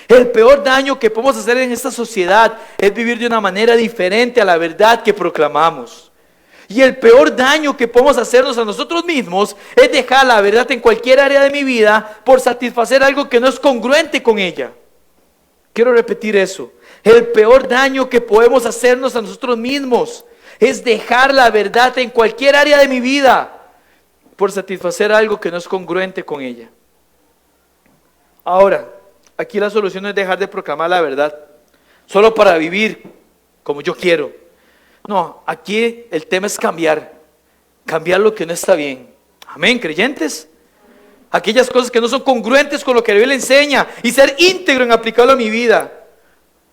El peor daño que podemos hacer en esta sociedad es vivir de una manera diferente a la verdad que proclamamos. Y el peor daño que podemos hacernos a nosotros mismos es dejar la verdad en cualquier área de mi vida por satisfacer algo que no es congruente con ella. Quiero repetir eso. El peor daño que podemos hacernos a nosotros mismos es dejar la verdad en cualquier área de mi vida por satisfacer algo que no es congruente con ella. Ahora, aquí la solución no es dejar de proclamar la verdad solo para vivir como yo quiero. No, aquí el tema es cambiar lo que no está bien. Amén, creyentes. Aquellas cosas que no son congruentes con lo que la Biblia enseña y ser íntegro en aplicarlo a mi vida.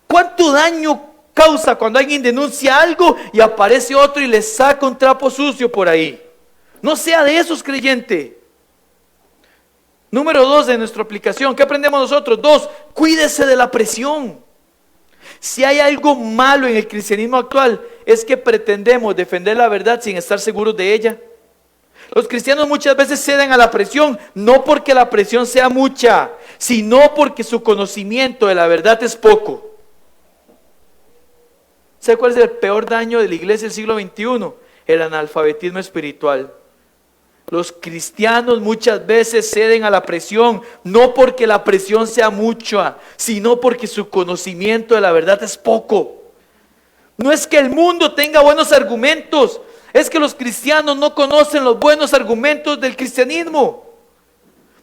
¿Cuánto daño causa cuando alguien denuncia algo y aparece otro y le saca un trapo sucio por ahí? No sea de esos, creyente. Número 2 de nuestra aplicación, ¿qué aprendemos nosotros? 2, cuídese de la presión. Si hay algo malo en el cristianismo actual, es que pretendemos defender la verdad sin estar seguros de ella. Los cristianos muchas veces ceden a la presión, no porque la presión sea mucha, sino porque su conocimiento de la verdad es poco. ¿Sabe cuál es el peor daño de la iglesia del siglo XXI? El analfabetismo espiritual. Los cristianos muchas veces ceden a la presión, no porque la presión sea mucha, sino porque su conocimiento de la verdad es poco. No es que el mundo tenga buenos argumentos, es que los cristianos no conocen los buenos argumentos del cristianismo.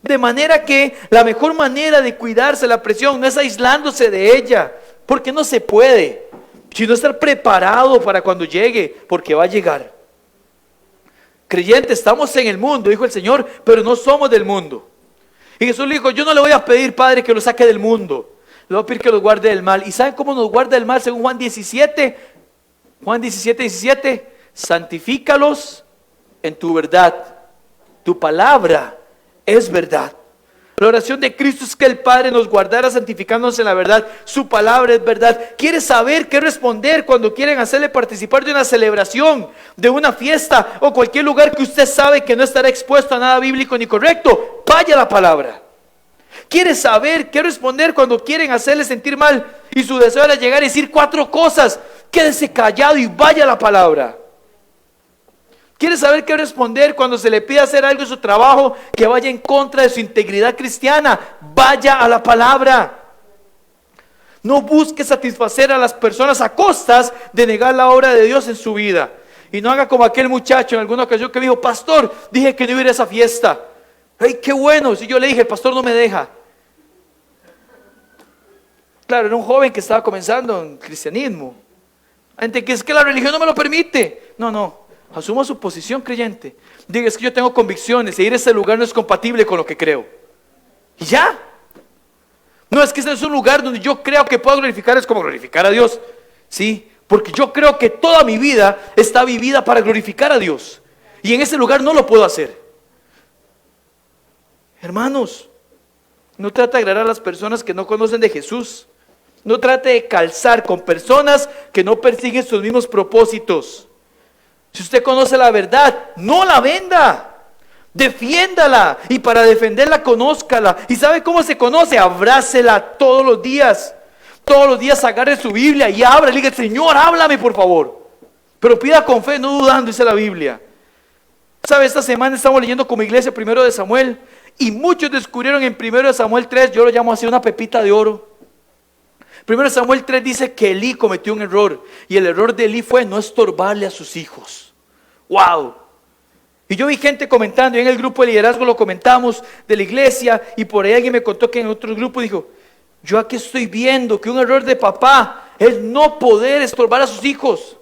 De manera que la mejor manera de cuidarse de la presión no es aislándose de ella, porque no se puede, sino estar preparado para cuando llegue, porque va a llegar. Creyente, estamos en el mundo, dijo el Señor, pero no somos del mundo. Y Jesús le dijo, yo no le voy a pedir, Padre, que lo saque del mundo. Le voy a pedir que los guarde del mal. ¿Y saben cómo nos guarda del mal? Según Juan 17, 17, santifícalos en tu verdad. Tu palabra es verdad. La oración de Cristo es que el Padre nos guardara santificándonos en la verdad. Su palabra es verdad. ¿Quiere saber qué responder cuando quieren hacerle participar de una celebración, de una fiesta o cualquier lugar que usted sabe que no estará expuesto a nada bíblico ni correcto? Vaya a la palabra. ¿Quiere saber qué responder cuando quieren hacerle sentir mal y su deseo era llegar y decir 4 cosas? Quédese callado y vaya a la palabra. ¿Quiere saber qué responder cuando se le pide hacer algo en su trabajo que vaya en contra de su integridad cristiana? Vaya a la palabra. No busque satisfacer a las personas a costas de negar la obra de Dios en su vida. Y no haga como aquel muchacho en alguna ocasión que me dijo, pastor, dije que no iba a ir a esa fiesta. ¡Ay, qué bueno! Si yo le dije, el pastor no me deja. Claro, era un joven que estaba comenzando en cristianismo. Gente que es que la religión no me lo permite. No. Asuma su posición, creyente. Diga, es que yo tengo convicciones y ir a ese lugar no es compatible con lo que creo. Y ya. No, es que ese es un lugar donde yo creo que puedo glorificar, es como glorificar a Dios. Sí, porque yo creo que toda mi vida está vivida para glorificar a Dios. Y en ese lugar no lo puedo hacer. Hermanos, no trate de agradar a las personas que no conocen de Jesús. No trate de calzar con personas que no persiguen sus mismos propósitos. Si usted conoce la verdad, no la venda, defiéndala, y para defenderla, conózcala. ¿Y sabe cómo se conoce? Abrácela todos los días. Todos los días agarre su Biblia y abra y diga, Señor, háblame por favor. Pero pida con fe, no dudando, dice la Biblia. ¿Sabe? Esta semana estamos leyendo como iglesia 1 de Samuel, y muchos descubrieron en 1 de Samuel 3, yo lo llamo así, una pepita de oro. 1 Samuel 3 dice que Elí cometió un error, y el error de Elí fue no estorbarle a sus hijos. ¡Wow! Y yo vi gente comentando, y en el grupo de liderazgo lo comentamos de la iglesia, y por ahí alguien me contó que en otro grupo dijo, yo aquí estoy viendo que un error de papá es no poder estorbar a sus hijos.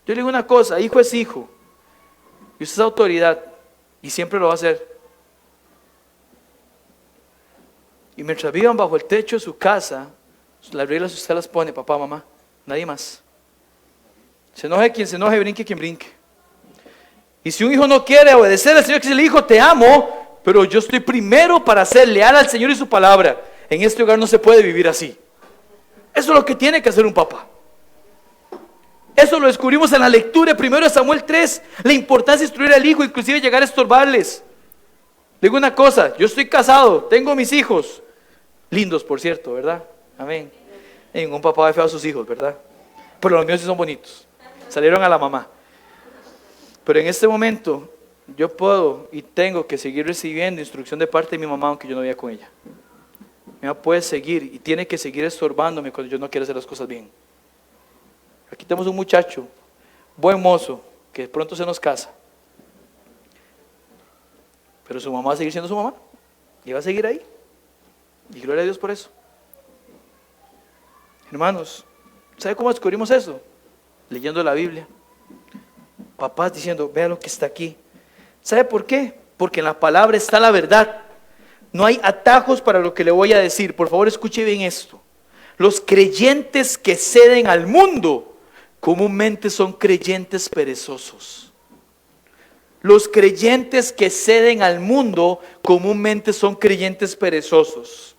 Yo le digo una cosa, hijo es hijo, y usted es autoridad, y siempre lo va a hacer. Y mientras vivan bajo el techo de su casa, las reglas usted las pone, papá, mamá, nadie más. Se enoje quien se enoje, brinque quien brinque. Y si un hijo no quiere obedecer al Señor, que dice, hijo, te amo, pero yo estoy primero para ser leal al Señor y su palabra. En este hogar no se puede vivir así. Eso es lo que tiene que hacer un papá. Eso lo descubrimos en la lectura de 1 Samuel 3. La importancia de instruir al hijo, inclusive llegar a estorbarles. Le digo una cosa, yo estoy casado, tengo mis hijos, lindos por cierto, ¿verdad? Amén. Ningún papá ve feo a sus hijos, ¿verdad? Pero los míos sí son bonitos, salieron a la mamá. Pero en este momento yo puedo y tengo que seguir recibiendo instrucción de parte de mi mamá, aunque yo no vaya con ella. Mi mamá puede seguir y tiene que seguir estorbándome cuando yo no quiero hacer las cosas bien. Aquí tenemos un muchacho, buen mozo, que pronto se nos casa. Pero su mamá va a seguir siendo su mamá y va a seguir ahí. Y gloria a Dios por eso. Hermanos, ¿sabe cómo descubrimos eso? Leyendo la Biblia. Papás diciendo, vea lo que está aquí. ¿Sabe por qué? Porque en la palabra está la verdad. No hay atajos para lo que le voy a decir. Por favor, escuche bien esto. Los creyentes que ceden al mundo comúnmente son creyentes perezosos. Los creyentes que ceden al mundo comúnmente son creyentes perezosos,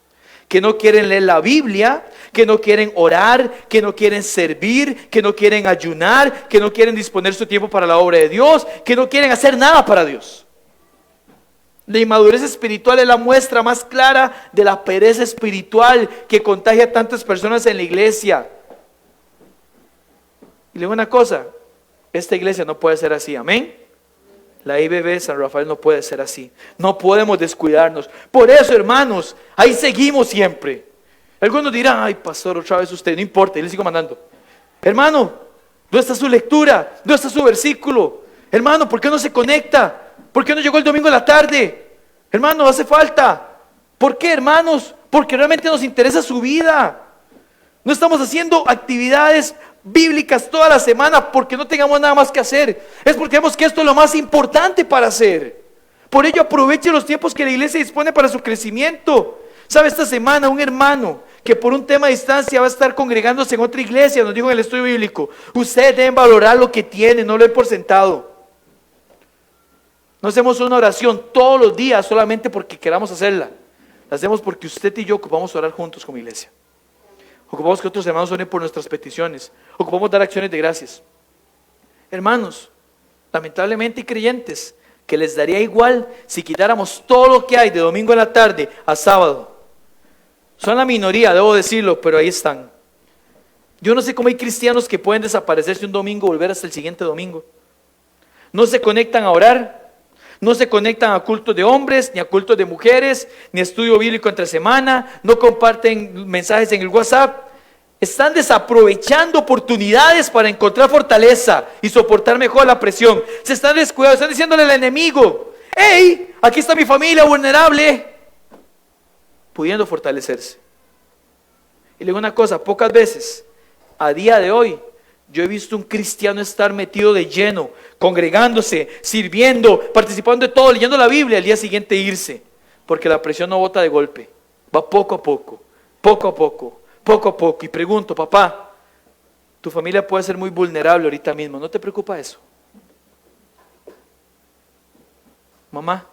que no quieren leer la Biblia, que no quieren orar, que no quieren servir, que no quieren ayunar, que no quieren disponer su tiempo para la obra de Dios, que no quieren hacer nada para Dios. La inmadurez espiritual es la muestra más clara de la pereza espiritual que contagia a tantas personas en la iglesia. Y le digo una cosa, esta iglesia no puede ser así, amén. La IBB San Rafael no puede ser así. No podemos descuidarnos. Por eso, hermanos, ahí seguimos siempre. Algunos dirán, ay pastor, otra vez usted, no importa, y le sigo mandando. Hermano, ¿dónde está su lectura? ¿Dónde está su versículo? Hermano, ¿por qué no se conecta? ¿Por qué no llegó el domingo a la tarde? Hermano, hace falta. ¿Por qué, hermanos? Porque realmente nos interesa su vida. No estamos haciendo actividades bíblicas toda la semana porque no tengamos nada más que hacer. Es porque vemos que esto es lo más importante para hacer. Por ello aproveche los tiempos que la iglesia dispone para su crecimiento. ¿Sabe? Esta semana un hermano que por un tema de distancia va a estar congregándose en otra iglesia, nos dijo en el estudio bíblico, ustedes deben valorar lo que tienen, no lo den por sentado. No hacemos una oración todos los días solamente porque queramos hacerla. La hacemos porque usted y yo ocupamos orar juntos como iglesia. Ocupamos que otros hermanos oren por nuestras peticiones. Ocupamos dar acciones de gracias. Hermanos, lamentablemente hay creyentes que les daría igual si quitáramos todo lo que hay de domingo en la tarde a sábado. Son la minoría, debo decirlo, pero ahí están. Yo no sé cómo hay cristianos que pueden desaparecerse un domingo y volver hasta el siguiente domingo. No se conectan a orar, no se conectan a cultos de hombres, ni a cultos de mujeres, ni a estudio bíblico entre semana, no comparten mensajes en el WhatsApp. Están desaprovechando oportunidades para encontrar fortaleza y soportar mejor la presión. Se están descuidando, están diciéndole al enemigo, hey, aquí está mi familia vulnerable, pudiendo fortalecerse. Y le digo una cosa, pocas veces, a día de hoy, yo he visto un cristiano estar metido de lleno, congregándose, sirviendo, participando de todo, leyendo la Biblia, al día siguiente irse, porque la presión no bota de golpe, va poco a poco, poco a poco, poco a poco. Y pregunto, papá, tu familia puede ser muy vulnerable ahorita mismo, ¿no te preocupa eso? Mamá,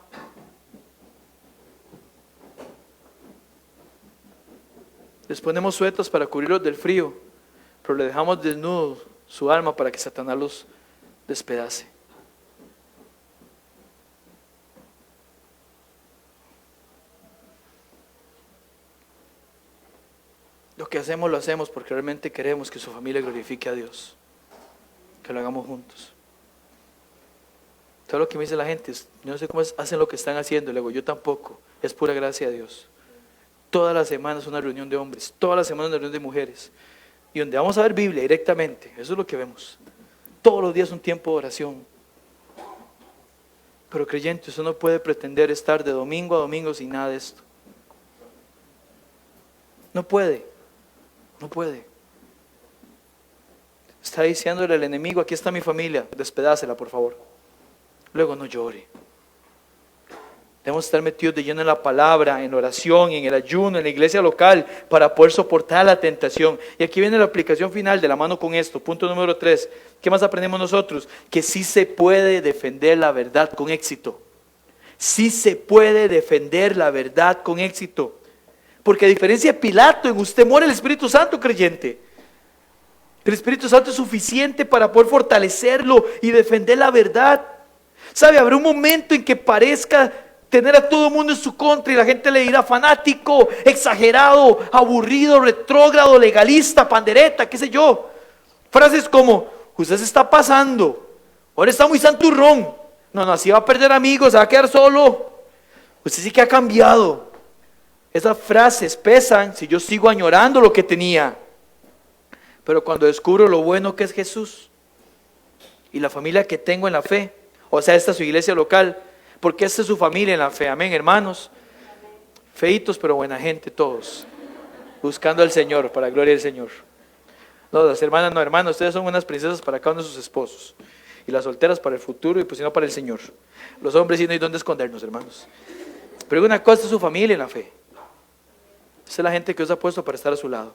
les ponemos suetas para cubrirlos del frío, pero le dejamos desnudo su alma para que Satanás los despedace. Lo que hacemos lo hacemos porque realmente queremos que su familia glorifique a Dios, que lo hagamos juntos. Todo lo que me dice la gente es, yo no sé cómo hacen lo que están haciendo, le digo, yo tampoco, es pura gracia de Dios. Todas las semanas una reunión de hombres, todas las semanas una reunión de mujeres, y donde vamos a ver Biblia directamente, eso es lo que vemos. Todos los días un tiempo de oración. Pero creyente, usted no puede pretender estar de domingo a domingo sin nada de esto. No puede, no puede. Está diciéndole al enemigo, aquí está mi familia, despedácela por favor. Luego no llore. Debemos estar metidos de lleno en la palabra, en la oración, en el ayuno, en la iglesia local, para poder soportar la tentación. Y aquí viene la aplicación final de la mano con esto. Punto número 3. ¿Qué más aprendemos nosotros? Que sí se puede defender la verdad con éxito. Sí se puede defender la verdad con éxito. Porque a diferencia de Pilato, en usted mora el Espíritu Santo, creyente. El Espíritu Santo es suficiente para poder fortalecerlo y defender la verdad. ¿Sabe? Habrá un momento en que parezca tener a todo el mundo en su contra y la gente le dirá fanático, exagerado, aburrido, retrógrado, legalista, pandereta, qué sé yo. Frases como, usted se está pasando, ahora está muy santurrón, no, así va a perder amigos, se va a quedar solo, usted sí que ha cambiado. Esas frases pesan si yo sigo añorando lo que tenía. Pero cuando descubro lo bueno que es Jesús y la familia que tengo en la fe, o sea, esta es su iglesia local, porque esta es su familia en la fe, amén, hermanos. Feitos pero buena gente todos, buscando al Señor, para la gloria del Señor. No, las hermanas no, hermanos, ustedes son unas princesas para cada uno de sus esposos, y las solteras para el futuro, y pues si no para el Señor. Los hombres sí no hay dónde escondernos, hermanos. Pero una cosa es su familia en la fe. Esa es la gente que Dios ha puesto para estar a su lado.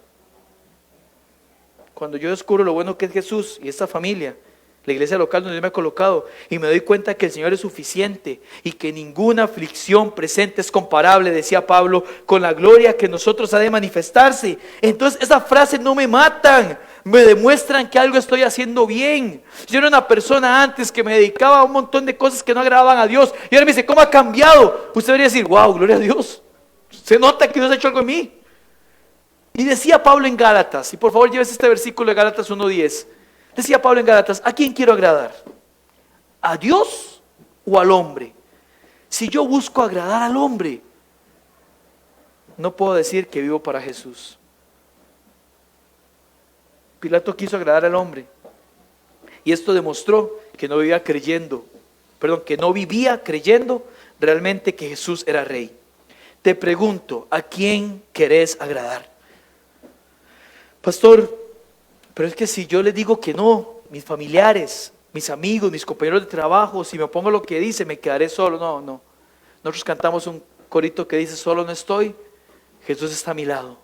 Cuando yo descubro lo bueno que es Jesús y esta familia, la iglesia local donde Dios me ha colocado, y me doy cuenta que el Señor es suficiente y que ninguna aflicción presente es comparable, decía Pablo, con la gloria que nosotros ha de manifestarse. Entonces esas frases no me matan, me demuestran que algo estoy haciendo bien. Yo era una persona antes que me dedicaba a un montón de cosas que no agradaban a Dios, y ahora me dice, ¿cómo ha cambiado? Usted debería decir, wow, gloria a Dios, se nota que Dios ha hecho algo en mí. Y decía Pablo en Gálatas, y por favor llévese este versículo de Gálatas 1:10. Decía Pablo en Gálatas, ¿a quién quiero agradar? ¿A Dios o al hombre? Si yo busco agradar al hombre, no puedo decir que vivo para Jesús. Pilato quiso agradar al hombre, y esto demostró que no vivía creyendo realmente que Jesús era rey. Te pregunto, ¿a quién querés agradar? Pastor, pero es que si yo le digo que no, mis familiares, mis amigos, mis compañeros de trabajo, si me pongo lo que dice, me quedaré solo. No. Nosotros cantamos un corito que dice: solo no estoy, Jesús está a mi lado.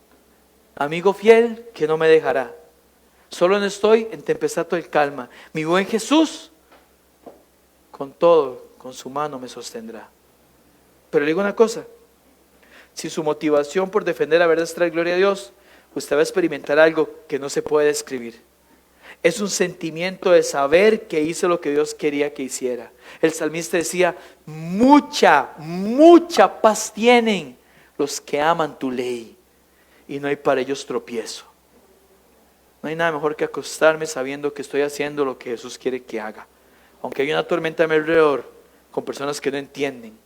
Amigo fiel que no me dejará. Solo no estoy en tempestad o en calma. Mi buen Jesús, con todo, con su mano me sostendrá. Pero le digo una cosa: si su motivación por defender la verdad es traer gloria a Dios, usted va a experimentar algo que no se puede describir. Es un sentimiento de saber que hizo lo que Dios quería que hiciera. El salmista decía: mucha paz tienen los que aman tu ley, y no hay para ellos tropiezo. No hay nada mejor que acostarme sabiendo que estoy haciendo lo que Jesús quiere que haga. Aunque hay una tormenta a mi alrededor, con personas que no entienden.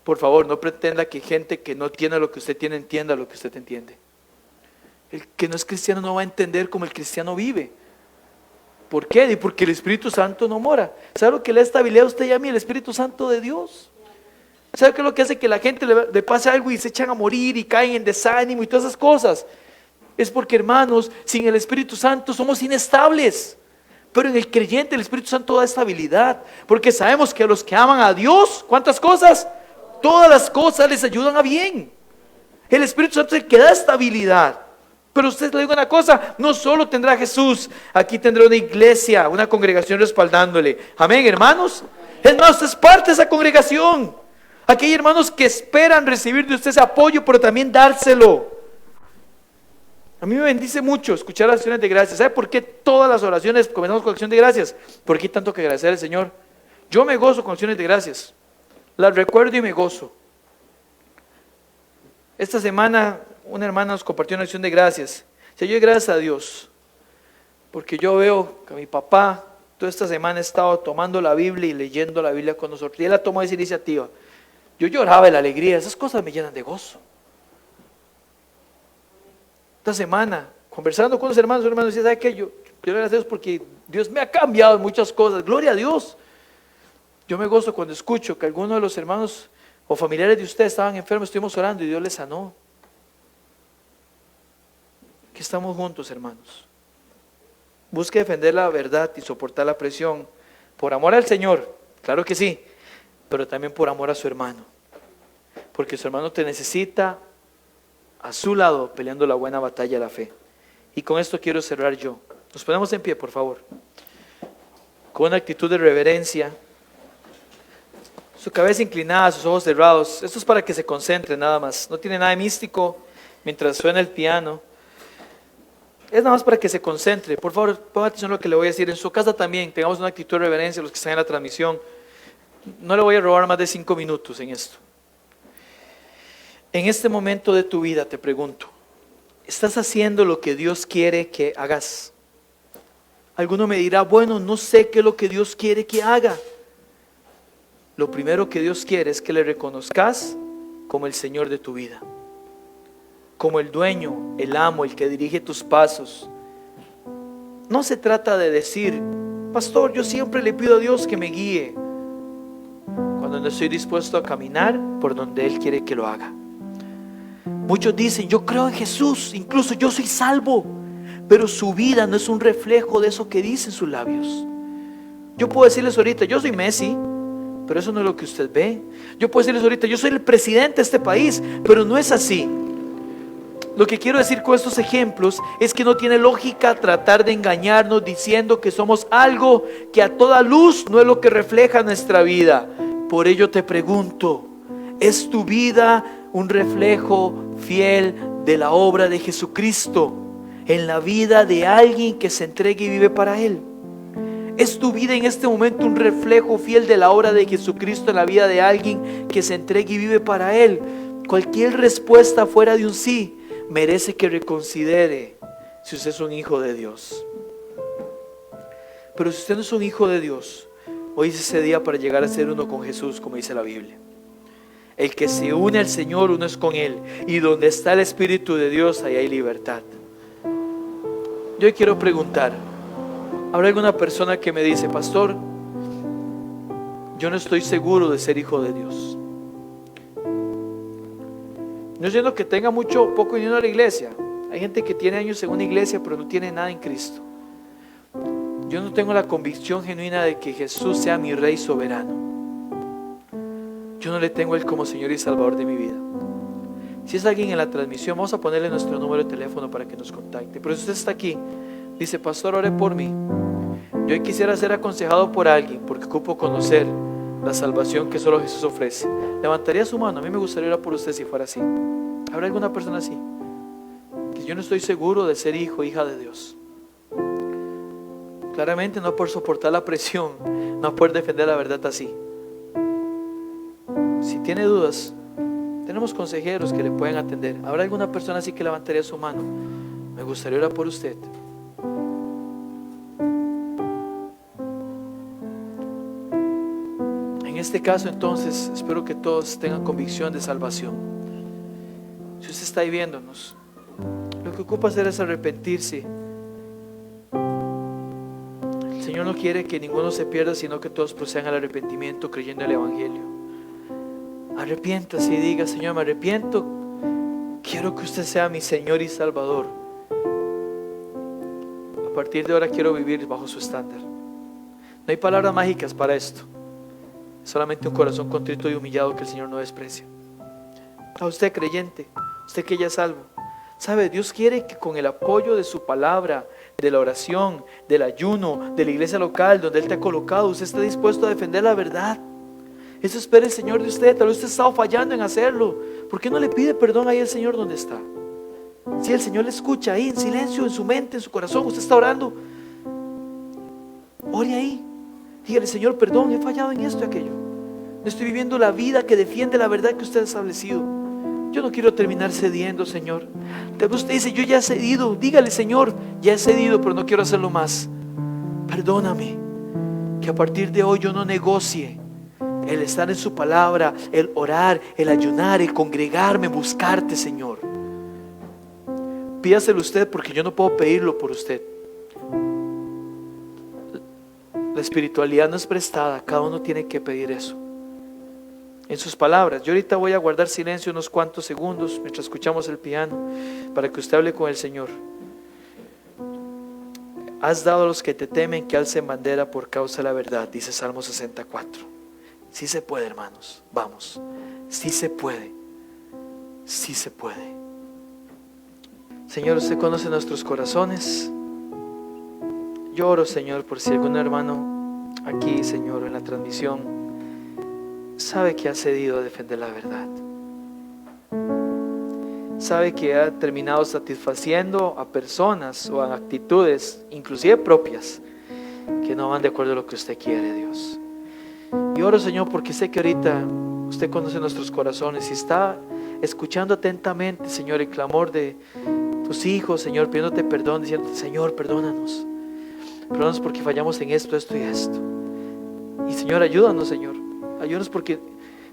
Por favor, no pretenda que gente que no entienda lo que usted tiene, entienda lo que usted entiende. El que no es cristiano no va a entender como el cristiano vive. ¿Por qué? Porque el Espíritu Santo no mora. ¿Sabe lo que le da estabilidad a usted y a mí? El Espíritu Santo de Dios. ¿Sabe qué es lo que hace que la gente le pase algo y se echan a morir y caen en desánimo y todas esas cosas? Es porque, hermanos, sin el Espíritu Santo somos inestables. Pero en el creyente el Espíritu Santo da estabilidad. Porque sabemos que a los que aman a Dios, ¿cuántas cosas? Todas las cosas les ayudan a bien. El Espíritu Santo es el que da estabilidad. Pero usted le digo una cosa: no solo tendrá Jesús, aquí tendrá una iglesia, una congregación respaldándole. Amén, hermanos. Es más, usted es parte de esa congregación. Aquí hay hermanos que esperan recibir de usted ese apoyo, pero también dárselo. A mí me bendice mucho escuchar las acciones de gracias. ¿Sabe por qué todas las oraciones comenzamos con acción de gracias? Porque hay tanto que agradecer al Señor. Yo me gozo con acciones de gracias. Las recuerdo y me gozo. Esta semana una hermana nos compartió una acción de gracias. Yo doy gracias a Dios, porque yo veo que mi papá toda esta semana ha estado tomando la Biblia y leyendo la Biblia con nosotros. Y él ha tomado esa iniciativa. Yo lloraba de la alegría. Esas cosas me llenan de gozo. Esta semana, conversando con los hermanos decía: ¿sabe qué? Yo le doy gracias a Dios porque Dios me ha cambiado en muchas cosas. Gloria a Dios. Yo me gozo cuando escucho que algunos de los hermanos o familiares de ustedes estaban enfermos, estuvimos orando y Dios les sanó. Aquí estamos juntos, hermanos. Busque defender la verdad y soportar la presión por amor al Señor, claro que sí, pero también por amor a su hermano, porque su hermano te necesita a su lado peleando la buena batalla de la fe. Y con esto quiero cerrar yo. Nos ponemos en pie, por favor, con una actitud de reverencia, su cabeza inclinada, sus ojos cerrados. Esto es para que se concentre nada más, no tiene nada de místico mientras suena el piano. Es nada más para que se concentre. Por favor, ponga atención a lo que le voy a decir. En su casa también tengamos una actitud de reverencia, los que están en la transmisión. No le voy a robar más de 5 minutos en esto. En este momento de tu vida te pregunto: ¿estás haciendo lo que Dios quiere que hagas? Alguno me dirá: bueno, no sé qué es lo que Dios quiere que haga. Lo primero que Dios quiere es que le reconozcas como el Señor de tu vida, como el dueño, el amo, el que dirige tus pasos. No se trata de decir: pastor, yo siempre le pido a Dios que me guíe, cuando no estoy dispuesto a caminar por donde Él quiere que lo haga. Muchos dicen: yo creo en Jesús, incluso yo soy salvo, pero su vida no es un reflejo de eso que dicen sus labios. Yo puedo decirles ahorita: yo soy Messi, pero eso no es lo que usted ve. Yo puedo decirles ahorita: yo soy el presidente de este país, pero no es así. Lo que quiero decir con estos ejemplos es que no tiene lógica tratar de engañarnos diciendo que somos algo que a toda luz no es lo que refleja nuestra vida. Por ello te pregunto: ¿es tu vida un reflejo fiel de la obra de Jesucristo en la vida de alguien que se entrega y vive para Él? ¿Es tu vida en este momento un reflejo fiel de la obra de Jesucristo en la vida de alguien que se entrega y vive para Él? Cualquier respuesta fuera de un sí merece que reconsidere si usted es un hijo de Dios. Pero si usted no es un hijo de Dios, hoy es ese día para llegar a ser uno con Jesús, como dice la Biblia. El que se une al Señor, uno es con Él, y donde está el Espíritu de Dios, ahí hay libertad. Yo quiero preguntar: ¿habrá alguna persona que me dice: pastor, yo no estoy seguro de ser hijo de Dios? No siendo que tenga mucho o poco unión a la iglesia. Hay gente que tiene años en una iglesia pero no tiene nada en Cristo. Yo no tengo la convicción genuina de que Jesús sea mi Rey soberano. Yo no le tengo a Él como Señor y Salvador de mi vida. Si es alguien en la transmisión, vamos a ponerle nuestro número de teléfono para que nos contacte. Pero si usted está aquí, dice: pastor, ore por mí. Yo hoy quisiera ser aconsejado por alguien porque ocupo conocer la salvación que solo Jesús ofrece. Levantaría su mano. A mí me gustaría orar por usted si fuera así. ¿Habrá alguna persona así? Que yo no estoy seguro de ser hijo o hija de Dios. Claramente no por soportar la presión, no por defender la verdad así. Si tiene dudas, tenemos consejeros que le pueden atender. ¿Habrá alguna persona así que levantaría su mano? Me gustaría orar por usted. En este caso, entonces, espero que todos tengan convicción de salvación. Si usted está ahí viéndonos, lo que ocupa hacer es arrepentirse. El Señor no quiere que ninguno se pierda, sino que todos procedan al arrepentimiento creyendo en el Evangelio. Arrepiéntase y diga: Señor, me arrepiento, quiero que usted sea mi Señor y Salvador. A partir de ahora quiero vivir bajo su estándar. No hay palabras mágicas para esto, solamente un corazón contrito y humillado que el Señor no desprecia. A usted creyente, usted que ya es salvo, sabe, Dios quiere que con el apoyo de su palabra, de la oración, del ayuno, de la iglesia local donde Él te ha colocado, usted esté dispuesto a defender la verdad. Eso espera el Señor de usted. Tal vez usted ha estado fallando en hacerlo. ¿Por qué no le pide perdón ahí al Señor donde está? Si el Señor le escucha ahí en silencio, en su mente, en su corazón, usted está orando, ore ahí. Dígale: Señor, perdón, he fallado en esto y aquello. No estoy viviendo la vida que defiende la verdad que usted ha establecido. Yo no quiero terminar cediendo, Señor. Tal vez usted dice: yo ya he cedido. Dígale: Señor, ya he cedido, pero no quiero hacerlo más. Perdóname. Que a partir de hoy yo no negocie el estar en su palabra, el orar, el ayunar, el congregarme, buscarte, Señor. Pídaselo usted, porque yo no puedo pedirlo por usted. La espiritualidad no es prestada, cada uno tiene que pedir eso en sus palabras. Yo ahorita voy a guardar silencio unos cuantos segundos mientras escuchamos el piano, para que usted hable con el Señor. Has dado a los que te temen que alcen bandera por causa de la verdad, dice Salmo 64. Sí se puede, hermanos, vamos, sí se puede, sí se puede. Señor, usted conoce nuestros corazones. Yo oro, Señor, por si algún hermano aquí, Señor, en la transmisión sabe que ha cedido a defender la verdad, sabe que ha terminado satisfaciendo a personas o a actitudes, inclusive propias, que no van de acuerdo a lo que usted quiere, Dios. Y oro, Señor, porque sé que ahorita usted conoce nuestros corazones y está escuchando atentamente, Señor, el clamor de tus hijos, Señor, pidiéndote perdón, diciendo: Señor, perdónanos. Perdónanos porque fallamos en esto, esto y esto. Y Señor, ayúdanos, Señor. Ayúdanos porque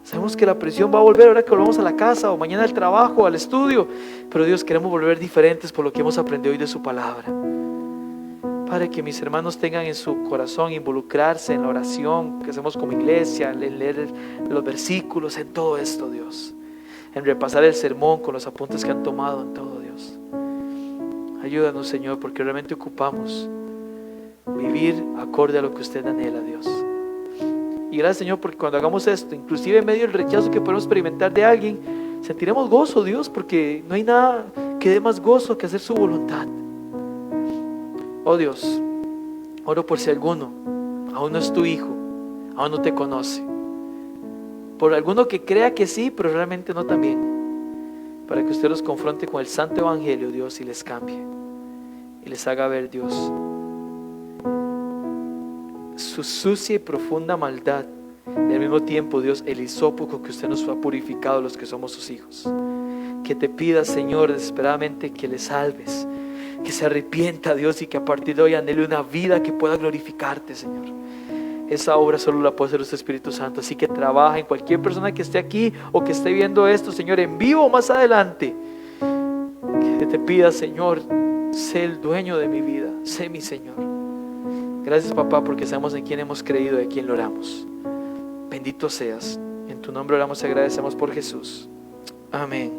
sabemos que la presión va a volver ahora que volvamos a la casa o mañana al trabajo, al estudio. Pero Dios, queremos volver diferentes por lo que hemos aprendido hoy de su palabra. Padre, que mis hermanos tengan en su corazón involucrarse en la oración que hacemos como iglesia, en leer los versículos, en todo esto, Dios. En repasar el sermón con los apuntes que han tomado, en todo, Dios. Ayúdanos, Señor, porque realmente ocupamos vivir acorde a lo que usted anhela, Dios. Y gracias, Señor, porque cuando hagamos esto, inclusive en medio del rechazo que podemos experimentar de alguien, sentiremos gozo, Dios, porque no hay nada que dé más gozo que hacer su voluntad. Oh Dios, oro por si alguno aún no es tu hijo, aún no te conoce, por alguno que crea que sí, pero realmente no también, para que usted los confronte con el santo evangelio, Dios, y les cambie y les haga ver, Dios, su sucia y profunda maldad, y al mismo tiempo, Dios, el hisopo con que usted nos ha purificado los que somos sus hijos. Que te pida, Señor, desesperadamente que le salves, que se arrepienta, Dios, y que a partir de hoy anhele una vida que pueda glorificarte, Señor. Esa obra solo la puede hacer usted, Espíritu Santo. Así que trabaja en cualquier persona que esté aquí o que esté viendo esto, Señor, en vivo o más adelante. Que te pida, Señor, sé el dueño de mi vida, sé mi Señor. Gracias, papá, porque sabemos en quién hemos creído y a quién lo oramos. Bendito seas. En tu nombre oramos y agradecemos por Jesús. Amén.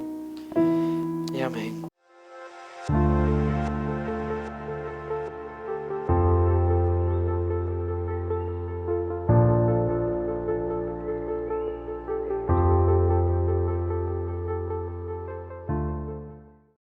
Amén.